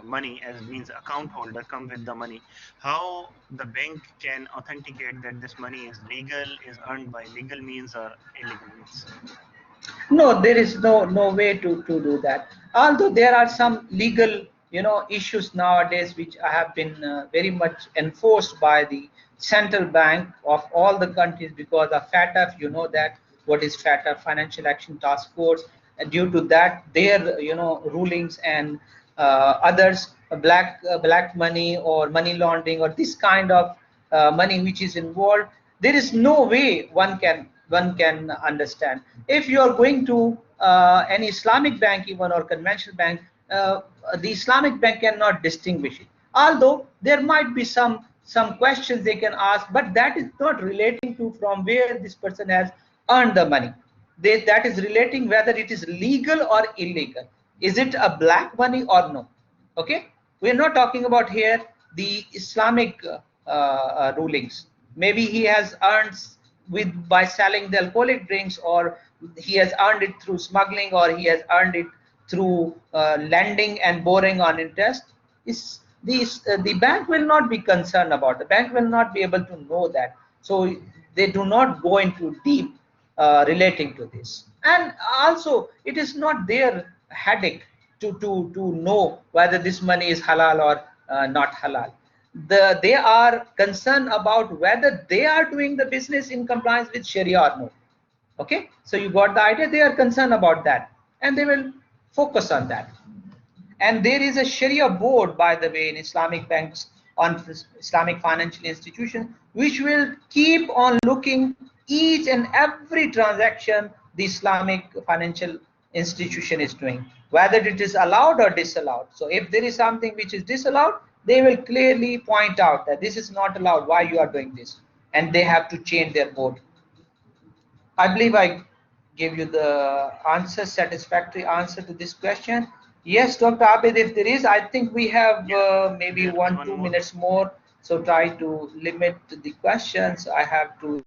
money, as means account holder come with the money, how the bank can authenticate that this money is legal, is earned by legal means or illegal means? No, there is no way to do that. Although there are some legal, issues nowadays which have been very much enforced by the central bank of all the countries because of FATF. You know that what is FATF, Financial Action Task Force, and due to that, their rulings and others, black money or money laundering or this kind of money which is involved, there is no way one can understand. If you are going to an Islamic bank even or conventional bank, the Islamic bank cannot distinguish it. Although there might be some questions they can ask, but that is not relating to from where this person has earned the money. That is relating whether it is legal or illegal. Is it a black money or no? Okay, we are not talking about here the Islamic rulings. Maybe he has earned with by selling the alcoholic drinks, or he has earned it through smuggling, or he has earned it through lending and borrowing on interest. Is the bank will not be concerned about. The bank will not be able to know that. So they do not go into deep relating to this. And also, it is not their headache to know whether this money is halal or not halal. They are concerned about whether they are doing the business in compliance with Sharia or no. Okay, so you got the idea. They are concerned about that, and they will focus on that. And there is a Sharia board, by the way, in Islamic banks, on Islamic financial institutions, which will keep on looking each and every transaction the Islamic financial institution is doing, whether it is allowed or disallowed. So if there is something which is disallowed, they will clearly point out that this is not allowed, why you are doing this, and they have to change their board. I believe I gave you the answer, satisfactory answer to this question. Yes, Dr. Abid, if there is, I think we have Yeah, maybe there's one, one two more. minutes more. So try to limit the questions. I have to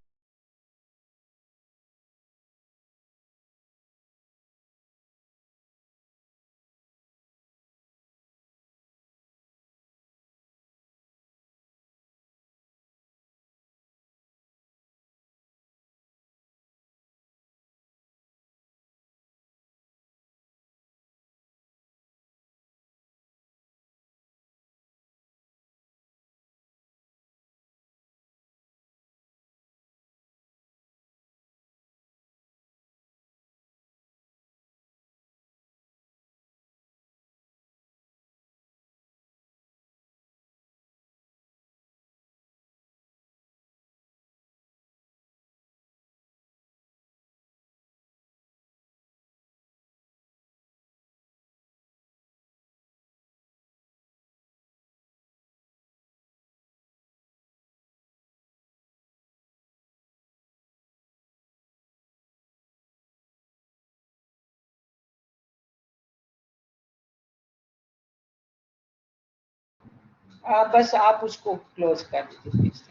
बस आप उसको close कर दीजिए please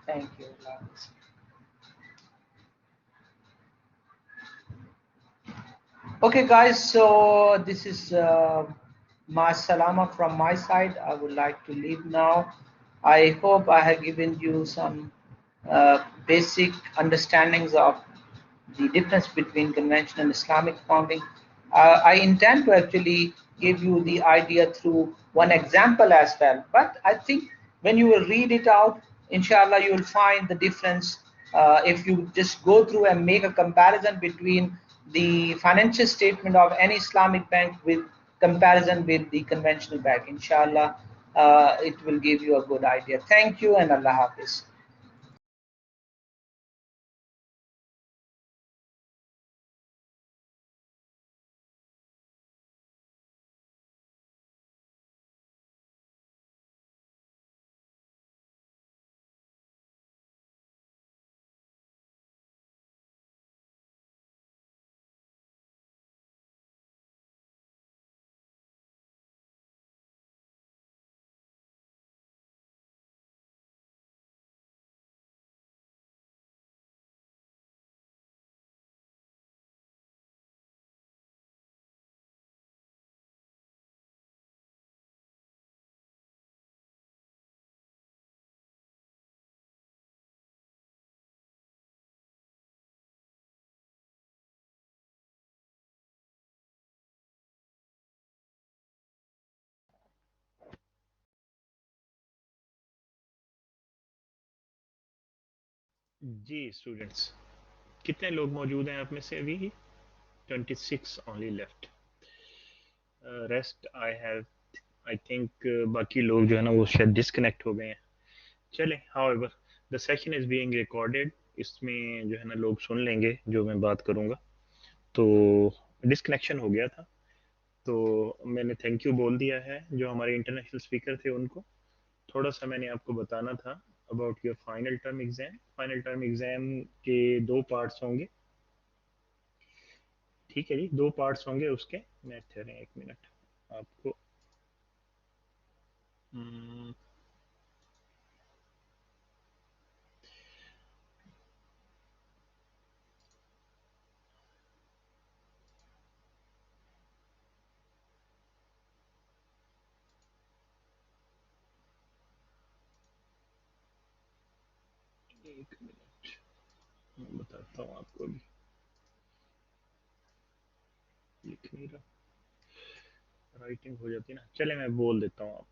thank you Okay, guys, so this is Ma Salama from my side. I would like to leave now. I hope I have given you some basic understandings of the difference between conventional and Islamic accounting. I intend to actually give you the idea through one example as well. But I think when you will read it out, inshallah, you will find the difference if you just go through and make a comparison between the financial statement of any Islamic bank with comparison with the conventional bank. Inshallah, it will give you a good idea. Thank you and Allah Hafiz. जी students, कितने लोग मौजूद हैं आप में से अभी? 26 only left. Rest I think बाकी लोग जो है ना वो शायद डिस्कनेक्ट हो गए हैं। चले, however the session is being recorded, इसमें जो है ना लोग सुन लेंगे जो मैं बात करूंगा। तो डिस्कनेक्शन हो गया था, तो मैंने थैंक यू बोल दिया है जो हमारे इंटरनेशनल स्पीकर थे उनको। थोड़ा सा मैंने आपको बताना था about your final term exam. Final term exam के दो पार्ट्स होंगे, ठीक है जी, दो पार्ट्स होंगे उसके। मैं ठहरे एक मिनट आपको हम्म, एक मिनट मैं बताता हूँ आपको। अभी लिख नहीं रहा, राइटिंग हो जाती है ना। चले मैं बोल देता हूँ, आप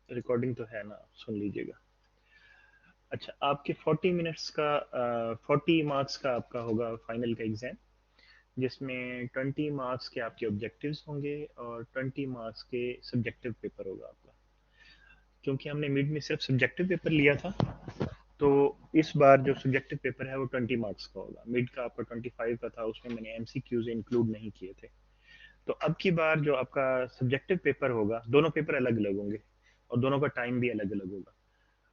रिकॉर्डिंग तो है ना, सुन लीजिएगा। अच्छा, आपके 40 मिनट्स का 40 मार्क्स का आपका होगा फाइनल का एग्जाम, जिसमें 20 मार्क्स के आपके ऑब्जेक्टिव्स होंगे और 20 मार्क्स के सब्जेक्टिव पेपर होगा आपका। क्योंकि हमने मिड में सिर्फ सब्जेक्टिव पेपर लिया था, तो इस बार जो सब्जेक्टिव पेपर है वो 20 मार्क्स का होगा। मिड का आपका 25 का था, उसमें मैंने एमसीक्यूज इंक्लूड नहीं किए थे। तो अब की बार जो आपका सब्जेक्टिव पेपर होगा, दोनों पेपर अलग अलग होंगे और दोनों का टाइम भी अलग अलग होगा।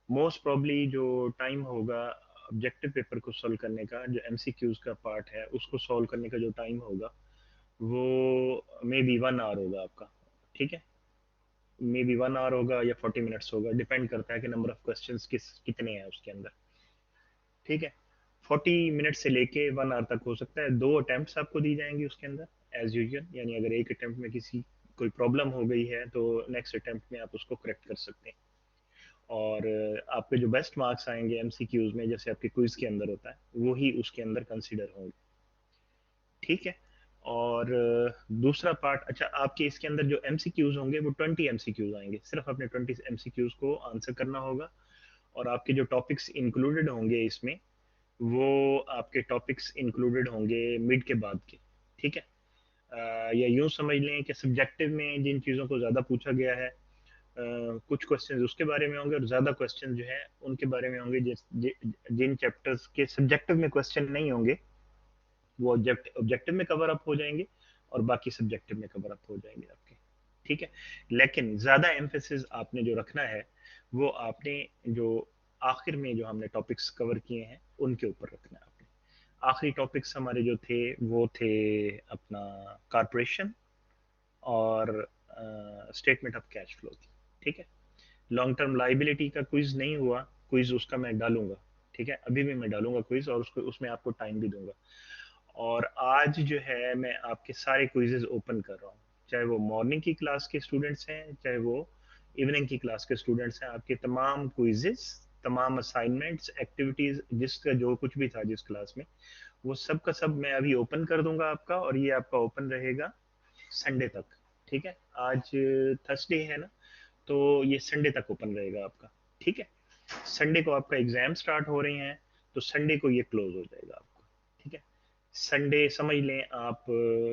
मोस्ट प्रॉब्ली जो टाइम होगा ऑब्जेक्टिव पेपर को सॉल्व करने का, जो एमसीक्यूज का पार्ट है उसको सॉल्व करने का जो टाइम होगा वो मे बी 1 आवर होगा आपका, ठीक है। मे बी 1 आवर होगा या 40 मिनट्स होगा, डिपेंड करता है कि नंबर ऑफ क्वेश्चंस कितने हैं उसके अंदर, ठीक है। 40 मिनट से लेके 1 आवर तक हो सकता है। दो अटेम्प्ट आपको दी जाएंगी उसके अंदर एज यूजल, यानी अगर एक अटेम्प्ट में किसी कोई प्रॉब्लम हो गई है तो नेक्स्ट अटेम्प्ट में आप उसको करेक्ट कर सकते हैं। और आपके जो बेस्ट मार्क्स आएंगे एमसीक्यूज में, जैसे आपके क्विज के अंदर होता है, वो ही उसके अंदर कंसिडर होंगे, ठीक है। और दूसरा पार्ट, अच्छा आपके इसके अंदर जो एमसीक्यूज होंगे वो 20 एमसीक्यूज आएंगे, सिर्फ अपने 20 एमसीक्यूज को आंसर करना होगा। और आपके जो टॉपिक्स इंक्लूडेड होंगे इसमें, वो आपके टॉपिक्स इंक्लूडेड होंगे मिड के बाद के, ठीक है। या यूं समझ लें कि सब्जेक्टिव में जिन चीज़ों को ज़्यादा पूछा गया है, कुछ क्वेश्चन उसके बारे में होंगे और ज़्यादा क्वेश्चन जो है उनके बारे में होंगे जिन चैप्टर्स के सब्जेक्टिव में क्वेश्चन नहीं होंगे वो ऑब्जेक्टिव में कवर अप हो जाएंगे और बाकी सब्जेक्टिव में कवर अप हो जाएंगे आपके, ठीक है। लेकिन ज़्यादा एम्फेसिस आपने जो रखना है वो आपने जो आखिर में जो हमने टॉपिक्स कवर किए हैं उनके ऊपर रखना है आपने। आखिरी टॉपिक्स हमारे जो थे वो थे अपना कारपोरेशन और स्टेटमेंट ऑफ कैश फ्लो थी, ठीक है। लॉन्ग टर्म लाइबिलिटी का क्विज नहीं हुआ, क्विज उसका मैं डालूंगा, ठीक है, अभी भी मैं डालूंगा क्विज और उसको उसमें आपको टाइम भी दूंगा। और आज जो है मैं आपके सारे क्विजेज ओपन कर रहा हूँ, चाहे वो मॉर्निंग की क्लास के स्टूडेंट्स हैं चाहे वो इवनिंग की क्लास के स्टूडेंट्स हैं, आपके तमाम क्विजेस, तमाम असाइनमेंट्स, एक्टिविटीज, जिसका जो कुछ भी था जिस क्लास में, वो सब का सब मैं अभी ओपन कर दूंगा आपका। और ये आपका ओपन रहेगा संडे तक, ठीक है। आज थर्सडे है ना, तो ये संडे तक ओपन रहेगा आपका, ठीक है। संडे को आपका एग्जाम स्टार्ट हो रहे हैं, तो संडे को ये क्लोज हो जाएगा आपका, ठीक है। संडे समझ लें आप,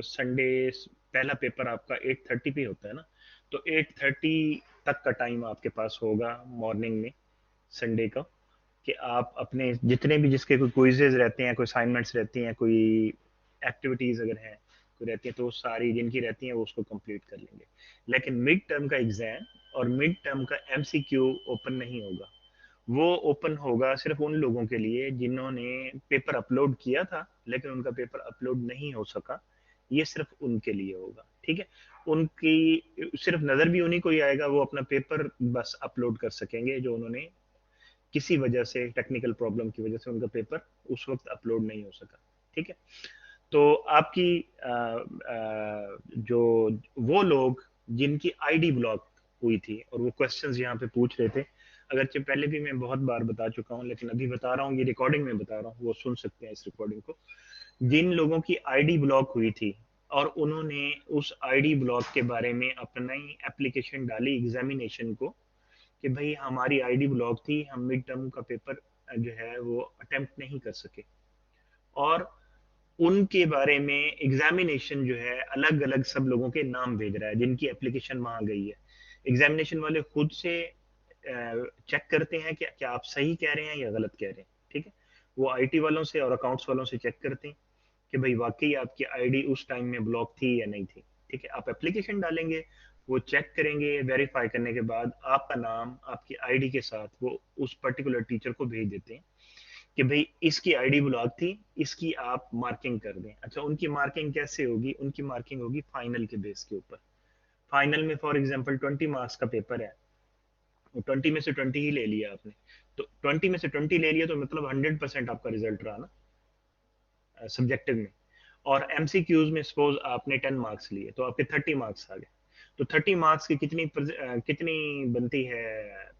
संडे पहला पेपर आपका 8:30 पे होता है ना, तो 8:30 तक का टाइम आपके पास होगा मॉर्निंग में संडे का, कि आप अपने जितने भी जिसके कोई क्विजेज रहते हैं, कोई असाइनमेंट्स रहती हैं, कोई एक्टिविटीज अगर हैं कोई रहती है, तो वो सारी जिनकी रहती हैं वो उसको कंप्लीट कर लेंगे। लेकिन मिड टर्म का एग्जाम और मिड टर्म का एमसीक्यू ओपन नहीं होगा। वो ओपन होगा सिर्फ उन लोगों के लिए जिन्होंने पेपर अपलोड किया था लेकिन उनका पेपर अपलोड नहीं हो सका, ये सिर्फ उनके लिए होगा, ठीक है। उनकी सिर्फ नजर भी उन्हीं को ही आएगा, वो अपना पेपर बस अपलोड कर सकेंगे जो उन्होंने किसी वजह से, टेक्निकल प्रॉब्लम की वजह से उनका पेपर उस वक्त अपलोड नहीं हो सका, ठीक है। तो आपकी जो वो लोग जिनकी आईडी ब्लॉक हुई थी और वो क्वेश्चंस यहाँ पे पूछ रहे थे, अगरचे पहले भी मैं बहुत बार बता चुका हूँ लेकिन अभी बता रहा हूँ, ये रिकॉर्डिंग में बता रहा हूँ, वो सुन सकते हैं इस रिकॉर्डिंग को। जिन लोगों की आईडी ब्लॉक हुई थी और उन्होंने उस आईडी ब्लॉक के बारे में अपनी एप्लीकेशन डाली एग्जामिनेशन को, कि भाई हमारी आईडी ब्लॉक थी, हम मिड टर्म का पेपर जो है वो अटेम्प्ट नहीं कर सके, और उनके बारे में एग्जामिनेशन जो है अलग अलग सब लोगों के नाम भेज रहा है जिनकी एप्लीकेशन वहां गई है। एग्जामिनेशन वाले खुद से चेक करते हैं कि क्या आप सही कह रहे हैं या गलत कह रहे हैं, ठीक है। वो आईटी वालों से और अकाउंट्स वालों से चेक करते हैं कि भाई वाकई आपकी आईडी उस टाइम में ब्लॉक थी या नहीं थी, ठीक है। आप एप्लीकेशन डालेंगे, वो चेक करेंगे, वेरीफाई करने के बाद आपका नाम आपकी आईडी के साथ वो उस पर्टिकुलर टीचर को भेज देते हैं कि भाई इसकी आईडी ब्लॉक थी, इसकी आप मार्किंग कर दें। अच्छा, उनकी मार्किंग कैसे होगी? उनकी मार्किंग होगी फाइनल के बेस के ऊपर। फाइनल में फॉर एग्जांपल 20 मार्क्स का पेपर है, 20 में से 20 ही ले लिया आपने, तो 20 में से 20 ले लिया तो मतलब 100% आपका रिजल्ट रहा ना सब्जेक्टिव में। और एमसीक्यूज में सपोज आपने 10 मार्क्स लिए तो आपके 30 मार्क्स आ गए। तो 30 मार्क्स की कितनी बनती है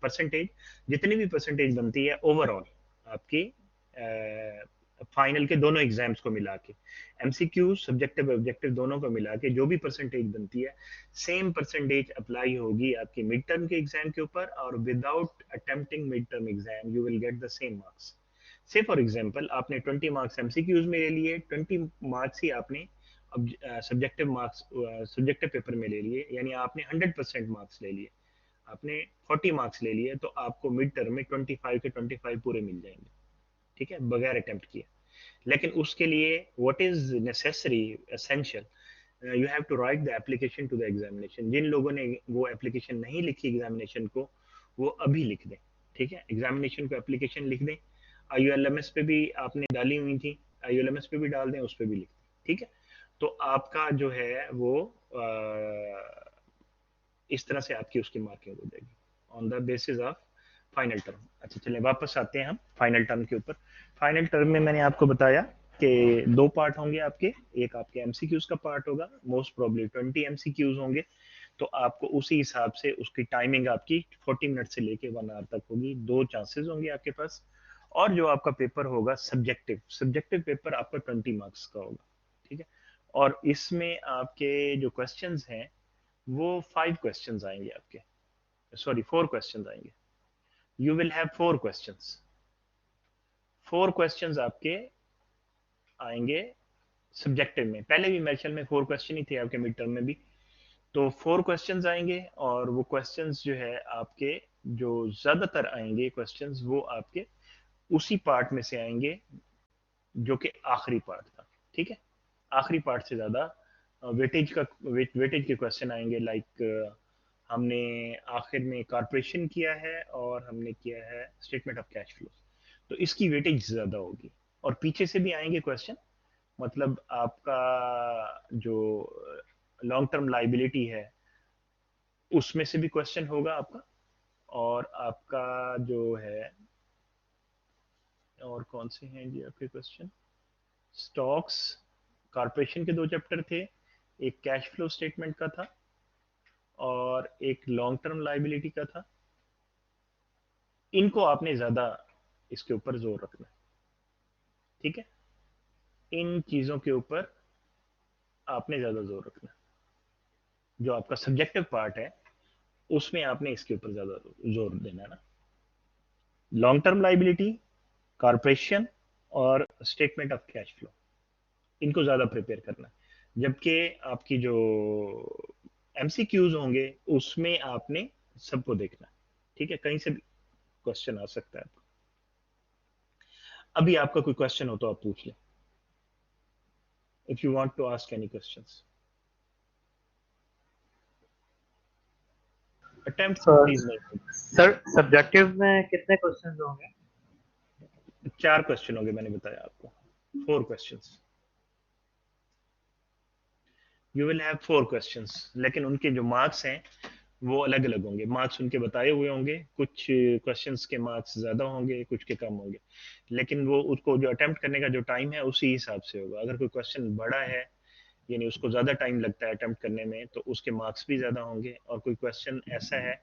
परसेंटेज? जितनी भी परसेंटेज बनती है ओवरऑल आपकी फाइनल के दोनों एग्जाम्स को मिला के, एमसीक्यू सब्जेक्टिव ऑब्जेक्टिव दोनों को मिला के जो भी परसेंटेज बनती है, सेम परसेंटेज अप्लाई होगी आपकी मिड टर्म के एग्जाम के ऊपर, और without attempting mid term exam you will get the same marks. से फॉर एग्जाम्पल आपने 20 मार्क्स एमसीक्यूज में ले लिए, 20 मार्क्स ही आपने अब सब्जेक्टिव मार्क्स सब्जेक्टिव पेपर में ले लिए, यानी आपने 100% मार्क्स ले लिए। आपने 40 मार्क्स ले लिए तो आपको मिड टर्म में 25 के 25 पूरे मिल जाएंगे, ठीक है, बगैर अटेम्प्ट किए। लेकिन उसके लिए what is necessary essential, you have to write the application to the examination. जिन लोगों ने वो एप्लीकेशन नहीं लिखी एग्जामिनेशन को, वो अभी लिख दें, ठीक है। एग्जामिनेशन को एप्लीकेशन लिख दें, आईयूएलएमएस पे भी आपने डाली हुई थी, आईयूएलएमएस पे भी डाल दें, उस पे भी लिख दें, ठीक है। तो आपका जो है वो इस तरह से आपकी उसकी मार्किंग हो जाएगी on the basis of final term. अच्छा चलिए वापस आते हैं हम फाइनल टर्म के ऊपर। फाइनल टर्म में मैंने आपको बताया कि दो पार्ट होंगे आपके, एक आपके एमसीक्यूज का पार्ट होगा, मोस्ट प्रोबेबली 20 एमसीक्यूज होंगे, तो आपको उसी हिसाब से उसकी टाइमिंग आपकी 40 मिनट से लेके 1 आवर तक होगी, दो चांसेस होंगे आपके पास। और जो आपका पेपर होगा सब्जेक्टिव, सब्जेक्टिव पेपर आपका 20 मार्क्स का होगा, ठीक है। और इसमें आपके जो क्वेश्चंस हैं वो 5 क्वेश्चंस आएंगे आपके, सॉरी 4 क्वेश्चंस आएंगे। You will have 4 questions, 4 questions आपके आएंगे सब्जेक्टिव में। पहले भी मेरे ख्याल में 4 क्वेश्चन ही थे आपके मिड टर्म में भी, तो 4 क्वेश्चंस आएंगे। और वो क्वेश्चंस जो है आपके, जो ज्यादातर आएंगे क्वेश्चंस वो आपके उसी पार्ट में से आएंगे जो कि आखिरी पार्ट था, ठीक है। आखिरी पार्ट से ज्यादा वेटेज के क्वेश्चन आएंगे, लाइक हमने आखिर में कारपोरेशन किया है और हमने किया है स्टेटमेंट ऑफ कैश फ्लो, तो इसकी वेटेज ज्यादा होगी। और पीछे से भी आएंगे क्वेश्चन, मतलब आपका जो लॉन्ग टर्म लाइबिलिटी है उसमें से भी क्वेश्चन होगा आपका, और आपका जो है और कौन से हैं जी आपके क्वेश्चन, स्टॉक्स, कारपोरेशन के 2 चैप्टर थे, एक कैश फ्लो स्टेटमेंट का था और एक लॉन्ग टर्म लाइबिलिटी का था। इनको आपने ज्यादा इसके ऊपर जोर रखना है, ठीक है। इन चीजों के ऊपर आपने ज्यादा जोर रखना है। जो आपका सब्जेक्टिव पार्ट है उसमें आपने इसके ऊपर ज्यादा जोर देना है ना, लॉन्ग टर्म लाइबिलिटी, कारपोरेशन और स्टेटमेंट ऑफ कैश फ्लो, इनको ज्यादा प्रिपेयर करना है। जबकि आपकी जो एमसीक्यूज होंगे उसमें आपने सबको देखना है, ठीक है, कहीं से भी क्वेश्चन आ सकता है। अभी आपका कोई क्वेश्चन हो तो आप पूछ लें, if you want to ask any questions. Attempt please नहीं। सर सब्जेक्टिव में कितने क्वेश्चन होंगे? 4 क्वेश्चन होंगे, मैंने बताया आपको 4 questions. You will have 4 questions, लेकिन उनके जो मार्क्स हैं वो अलग अलग होंगे, मार्क्स उनके बताए हुए होंगे, कुछ क्वेश्चंस के मार्क्स ज्यादा होंगे, कुछ के कम होंगे, लेकिन वो उसको जो अटेम्प्ट करने का जो टाइम है उसी हिसाब से होगा। अगर कोई क्वेश्चन बड़ा है यानी उसको ज्यादा टाइम लगता है अटेम्प्ट करने में, तो उसके मार्क्स भी ज्यादा होंगे। और कोई क्वेश्चन ऐसा है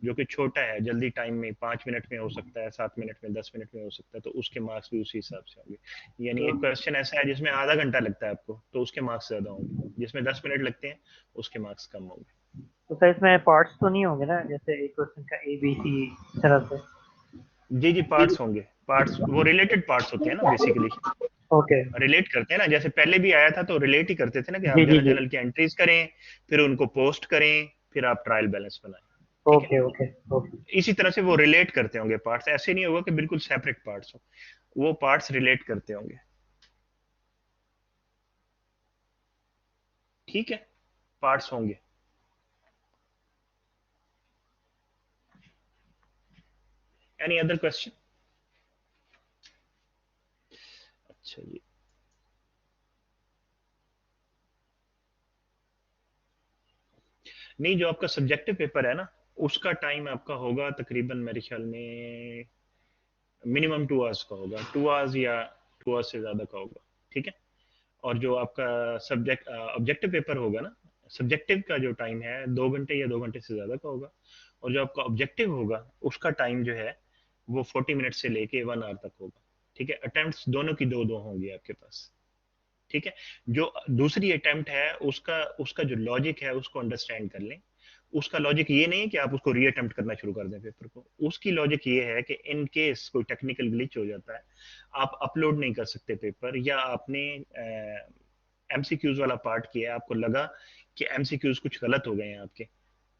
जो कि छोटा है, जल्दी टाइम में 5 मिनट में हो सकता है, 7 मिनट में, 10 मिनट में हो सकता है, तो उसके मार्क्स भी उसी हिसाब से होंगे। यानी एक क्वेश्चन ऐसा है जिसमें आधा घंटा लगता है आपको, तो उसके मार्क्स ज्यादा होंगे, जिसमें 10 मिनट लगते हैं उसके मार्क्स कम होंगे। तो सर इसमें पार्ट्स तो नहीं होंगे ना, जैसे एक क्वेश्चन का ए बी सी इस तरह से? जी जी पार्ट्स होंगे, पार्ट्स वो रिलेटेड पार्ट्स होते हैं ना बेसिकली, ओके। रिलेट करते हैं ना, जैसे पहले भी आया था तो रिलेट ही करते थे ना कि आप जी जी जनरल जी। जनरल की एंट्रीज करें, फिर उनको पोस्ट करें, फिर आप ट्रायल बैलेंस बनाएं। ठीक है, ओके ओके ओके। इसी तरह से वो रिलेट करते होंगे पार्ट्स, ऐसे नहीं होगा कि बिल्कुल सेपरेट पार्ट्स हो, वो पार्ट्स रिलेट करते होंगे। ठीक है, पार्ट्स होंगे। Any other question? अच्छा जी, नहीं जो आपका सब्जेक्टिव पेपर है ना, उसका टाइम आपका होगा तकरीबन मेरे ख्याल में मिनिमम 2 आवर्स का होगा, 2 आवर्स या 2 आवर्स से ज्यादा का होगा। ठीक है, और जो आपका सब्जेक्ट ऑब्जेक्टिव पेपर होगा ना, सब्जेक्टिव का जो टाइम है 2 घंटे या 2 घंटे से ज्यादा का होगा, और जो आपका ऑब्जेक्टिव होगा उसका टाइम जो है वो 40 मिनट से लेके 1 आवर तक होगा। ठीक है, अटेम्प्ट दोनों की दो दो होंगी आपके पास। ठीक है, जो दूसरी अटेम्प्ट है उसका उसका जो लॉजिक है उसको अंडरस्टैंड कर लें। उसका लॉजिक ये नहीं है कि आप उसको रीअटेम्प्ट करना शुरू कर दें पेपर को, उसकी लॉजिक ये है कि इन केस कोई टेक्निकल ग्लिच हो जाता है, आप अपलोड नहीं कर सकते पेपर, या आपने एमसीक्यूज वाला पार्ट किया, आपको लगा कि एमसीक्यूज कुछ गलत हो गए हैं आपके,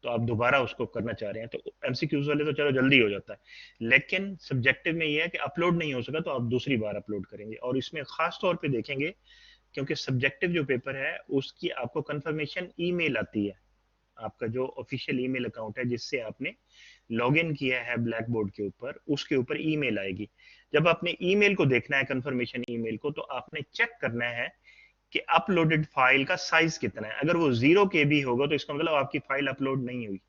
तो आप दोबारा उसको करना चाह रहे हैं, तो एमसीक्यूज वाले तो चलो जल्दी हो जाता है, लेकिन सब्जेक्टिव में ये है कि अपलोड नहीं हो सका तो आप दूसरी बार अपलोड करेंगे, और इसमें खास तौर पे देखेंगे क्योंकि सब्जेक्टिव जो पेपर है उसकी आपको कंफर्मेशन ईमेल आती है, आपका जो ऑफिशियल ईमेल अकाउंट है जिससे आपने लॉगिन किया है ब्लैक बोर्ड के ऊपर, उसके ऊपर ईमेल आएगी। जब आपने ईमेल को देखना है, कंफर्मेशन ईमेल को, तो आपने चेक करना है कि अपलोडेड फाइल का साइज कितना है। अगर वो 0 KB होगा तो इसका मतलब आपकी फाइल अपलोड नहीं हुई।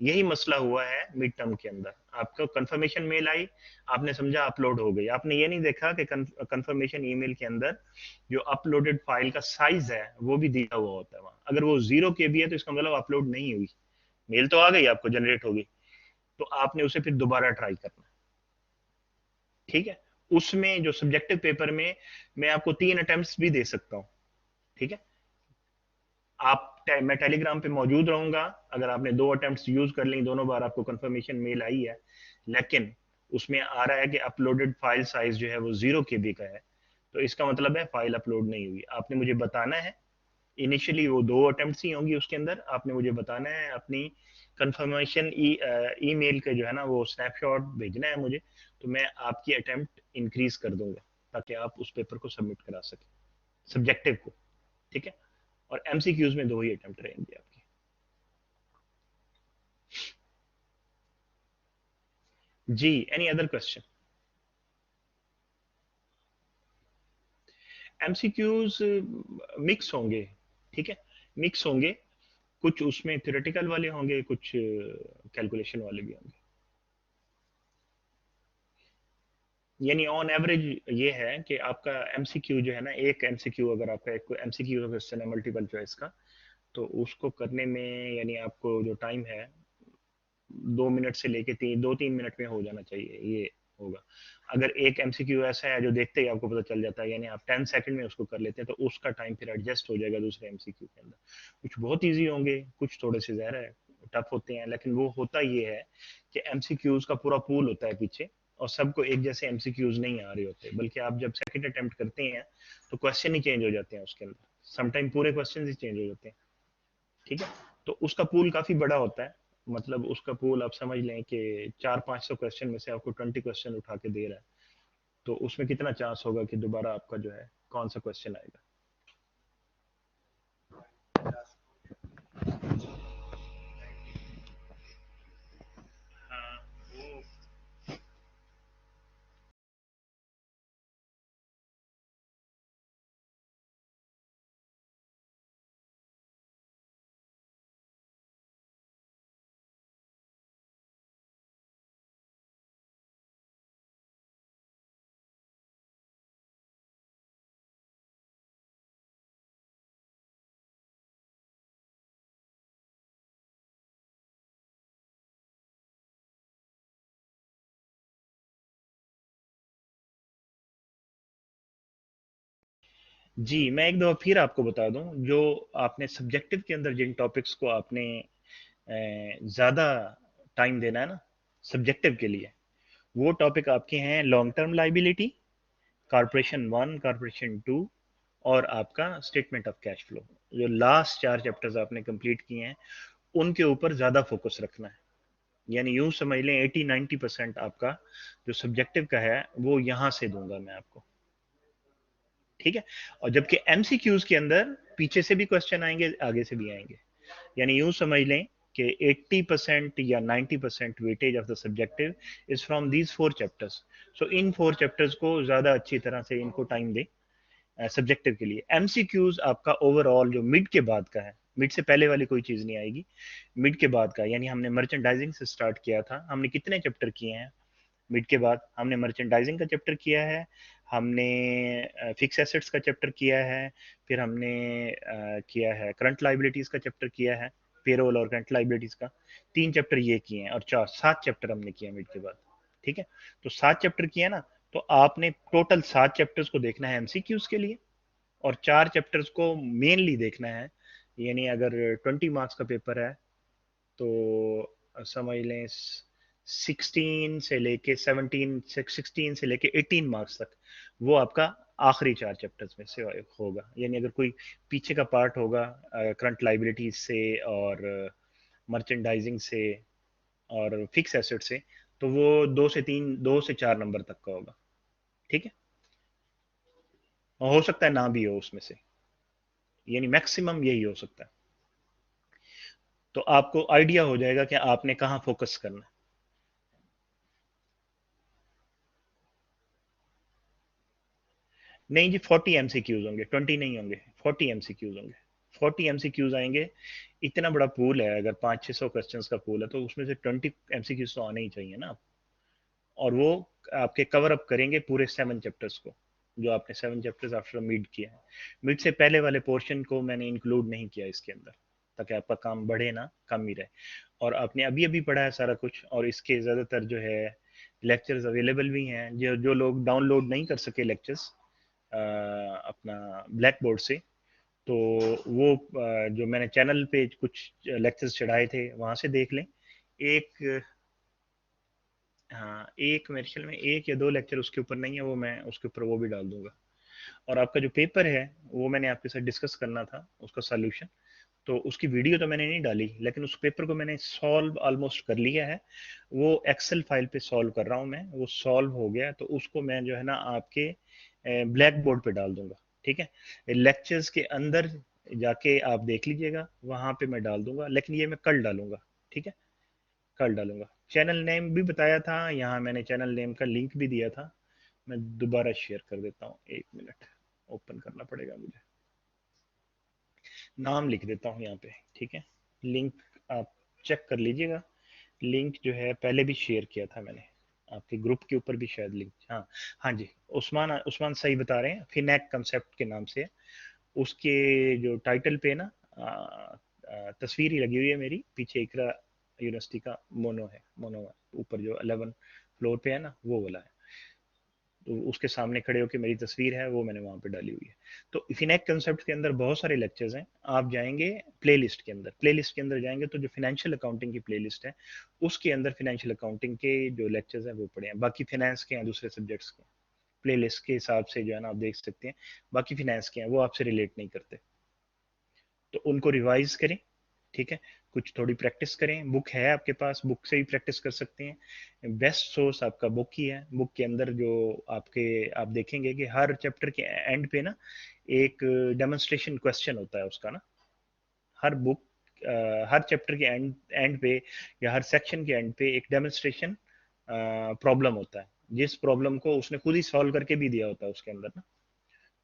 यही मसला हुआ है मिड टर्म के अंदर, आपको कंफर्मेशन मेल आई, आपने समझा अपलोड हो गई, आपने ये नहीं देखा कि कंफर्मेशन ईमेल के अंदर जो अपलोडेड फाइल का साइज है वो भी दिया हुआ होता है वहां। अगर वो 0 KB है तो इसका मतलब अपलोड नहीं हुई, मेल तो आ गई आपको, जनरेट होगी, तो आपने उसे फिर दोबारा ट्राई करना। ठीक है, उसमें जो सब्जेक्टिव पेपर में मैं आपको 3 अटेम्प्ट भी दे सकता हूँ। ठीक है, मैं टेलीग्राम पे मौजूद रहूंगा, अगर आपने 2 अटेम्प्ट यूज कर ली, दोनों बार आपको कंफर्मेशन मेल आई है, लेकिन उसमें आ रहा है कि अपलोडेड फाइल साइज जो है वो 0 KB का है, तो इसका मतलब है फाइल अपलोड नहीं हुई। आपने मुझे बताना है, इनिशियली वो 2 अटेम्प्ट ही होंगी, उसके अंदर आपने मुझे बताना है अपनी कंफर्मेशन ईमेल के जो है ना वो स्नैपशॉट भेजना है मुझे, तो मैं आपकी अटेम्प्ट इंक्रीज कर दूंगा ताकि आप उस पेपर को सबमिट करा सकें, सब्जेक्टिव को। ठीक है, और एमसीक्यूज में 2 ही अटेम्प्ट रहेंगे आपके। जी, any other question? MCQs mix होंगे। ठीक है, मिक्स होंगे, कुछ उसमें थ्योरेटिकल वाले होंगे, कुछ कैलकुलेशन वाले भी होंगे। यानी ऑन एवरेज ये है कि आपका एमसीक्यू जो है ना, एक एमसीक्यू अगर आपका एक एमसीक्यू का क्वेश्चन है मल्टीपल चॉइस का, तो उसको करने में यानी आपको जो टाइम है 2 मिनट से लेके 2-3 मिनट में हो जाना चाहिए, ये होगा। अगर एक एमसीक्यू ऐसा है जो देखते ही आपको पता चल जाता है, यानी आप 10 सेकंड में उसको कर लेते हैं, तो उसका टाइम फिर एडजस्ट हो जाएगा दूसरे एमसीक्यू के अंदर। कुछ बहुत इजी होंगे, कुछ थोड़े से ज़्यादा टफ होते हैं, लेकिन वो होता ये है कि एमसीक्यूज का पूरा पूल होता है पीछे, और सबको एक जैसे एमसीक्यूज नहीं आ रहे होते, बल्कि आप जब सेकंड अटेम्प्ट करते हैं तो क्वेश्चन ही चेंज हो जाते हैं उसके अंदर, समटाइम पूरे क्वेश्चन ही चेंज हो जाते हैं। ठीक है, तो उसका पूल काफी बड़ा होता है, मतलब उसका पूल आप समझ लें कि 400-500 क्वेश्चन में से आपको 20 क्वेश्चन उठा के दे रहा है, तो उसमें कितना चांस होगा कि दोबारा आपका जो है कौन सा क्वेश्चन आएगा। हाँ, वो जी, मैं एक दफा फिर आपको बता दूं, जो आपने सब्जेक्टिव के अंदर जिन टॉपिक्स को आपने ज्यादा टाइम देना है ना सब्जेक्टिव के लिए, वो टॉपिक आपके हैं long term liability, corporation 1, corporation 2 और आपका स्टेटमेंट ऑफ कैश फ्लो। जो लास्ट 4 चैप्टर्स आपने कंप्लीट किए हैं उनके ऊपर ज्यादा फोकस रखना है। यानी यूं समझ लें 80-90% आपका जो सब्जेक्टिव का है वो यहां से दूंगा मैं आपको, ठीक है। और जबकि एमसीक्यूज के अंदर पीछे से भी क्वेश्चन आएंगे, आगे से भी आएंगे। यानी यूं समझ लें कि 80% या 90% weightage of the subjective is from these 4 chapters. So in 4 chapters को ज्यादा अच्छी तरह से इनको टाइम दे सब्जेक्टिव के लिए। एमसीक्यूज आपका ओवरऑल जो मिड के बाद का है, मिड से पहले वाली कोई चीज नहीं आएगी, मिड के बाद का। यानी हमने मर्चेंडाइजिंग से स्टार्ट किया था, हमने कितने चैप्टर किए हैं मिड के बाद? हमने मर्चेंडाइजिंग का चैप्टर किया है, हमने फिक्स एसेट्स का चैप्टर किया है, फिर हमने किया है करंट लाइबिलिटीज का चैप्टर किया है, पेरोल और करंट लाइबिलिटीज का 3 चैप्टर ये किए हैं, और 7 चैप्टर हमने किए मिड के बाद, ठीक है। तो 7 चैप्टर किए ना, तो आपने टोटल 7 चैप्टर्स को देखना है एमसीक्यूज के लिए, और 4 चैप्टर्स को मेनली देखना है। यानी अगर 20 मार्क्स का पेपर है तो समझ लें 16 से लेके 18 मार्क्स तक वो आपका आखिरी 4 चैप्टर्स में से होगा। यानी अगर कोई पीछे का पार्ट होगा करंट लाइबिलिटीज से और मर्चेंडाइजिंग से और फिक्स एसेट से, तो वो 2 से 4 नंबर तक का होगा, ठीक है। हो सकता है ना भी हो उसमें से, यानी मैक्सिमम यही हो सकता है। तो आपको आइडिया हो जाएगा कि आपने कहाँ फोकस करना है। नहीं जी 40 एमसीक्यूज होंगे, 20 नहीं होंगे, 40 एमसीक्यूज होंगे। 40 एमसीक्यूज आएंगे। इतना बड़ा पूल है, अगर 500-600 क्वेश्चंस का पूल है तो उसमें से 20 एमसीक्यूज तो आने ही चाहिए ना। और वो आपके कवर अप करेंगे पूरे 7 चैप्टर्स को, जो आपने 7 चैप्टर्स आफ्टर मिड किया है। मिड से पहले वाले पोर्शन को मैंने इंक्लूड नहीं किया इसके अंदर, ताकि आपका काम बढ़े ना, कम ही रहे। और आपने अभी अभी पढ़ा है सारा कुछ, और इसके ज़्यादातर जो है लेक्चर्स अवेलेबल भी हैं। जो जो लोग डाउनलोड नहीं कर सके लेक्चर्स अपना ब्लैक बोर्ड से, तो वो जो मैंने चैनल पे कुछ लेक्चर्स चढ़ाए थे वहाँ से देख लें। एक हाँ, एक मेरे ख्याल में 1 या 2 लेक्चर उसके ऊपर नहीं है, वो मैं उसके ऊपर वो भी डाल दूंगा। और आपका जो पेपर है वो मैंने आपके साथ डिस्कस करना था उसका सॉल्यूशन, तो उसकी वीडियो तो मैंने नहीं डाली, लेकिन उस पेपर को मैंने सॉल्व ऑलमोस्ट कर लिया है। वो एक्सेल फाइल पे सॉल्व कर रहा हूँ मैं, वो सॉल्व हो गया तो उसको मैं जो है ना आपके ब्लैक बोर्ड पे डाल दूंगा, ठीक है। लेक्चर्स के अंदर जाके आप देख लीजिएगा, वहां पे मैं डाल दूंगा, लेकिन ये मैं कल डालूंगा, ठीक है। कल डालूंगा। चैनल नेम भी बताया था, यहाँ मैंने चैनल नेम का लिंक भी दिया था। मैं दोबारा शेयर कर देता हूँ, 1 मिनट ओपन करना पड़ेगा मुझे, नाम लिख देता हूँ यहाँ पे, ठीक है। लिंक आप चेक कर लीजिएगा। लिंक जो है पहले भी शेयर किया था मैंने आपके ग्रुप के ऊपर भी शायद लिंक, हाँ। हाँ जी, उस्मान उस्मान सही बता रहे हैं, फिनैक कंसेप्ट के नाम से है। उसके जो टाइटल पे ना तस्वीर ही लगी हुई है मेरी पीछे, इकरा यूनिवर्सिटी का मोनो है ऊपर जो 11 फ्लोर पे है ना, वो वाला है। तो उसके सामने खड़े होकर मेरी तस्वीर है, वो मैंने वहां पे डाली हुई है। तो फिनेक कंसेप्ट के अंदर बहुत सारे लेक्चर्स हैं। आप जाएंगे प्लेलिस्ट के अंदर, प्लेलिस्ट के अंदर जाएंगे तो जो फाइनेंशियल अकाउंटिंग की प्लेलिस्ट है उसके अंदर फाइनेंशियल अकाउंटिंग के जो लेक्चर्स हैं वो पड़े हैं। बाकी फाइनेंस के हैं, दूसरे सब्जेक्ट्स के प्लेलिस्ट के हिसाब से जो है ना आप देख सकते हैं। बाकी फाइनेंस के हैं वो आपसे रिलेट नहीं करते, तो उनको रिवाइज करें, ठीक है। कुछ थोड़ी प्रैक्टिस करें, बुक है आपके पास, बुक से भी प्रैक्टिस कर सकते हैं। बेस्ट सोर्स आपका बुक ही है। बुक के अंदर जो आपके आप देखेंगे कि हर चैप्टर के एंड पे ना एक डेमोन्स्ट्रेशन क्वेश्चन होता है उसका ना। हर बुक हर चैप्टर के एंड पे या हर सेक्शन के एंड पे एक डेमोन्स्ट्रेशन प्रॉब्लम होता है, जिस प्रॉब्लम को उसने खुद ही सॉल्व करके भी दिया होता है उसके अंदर ना।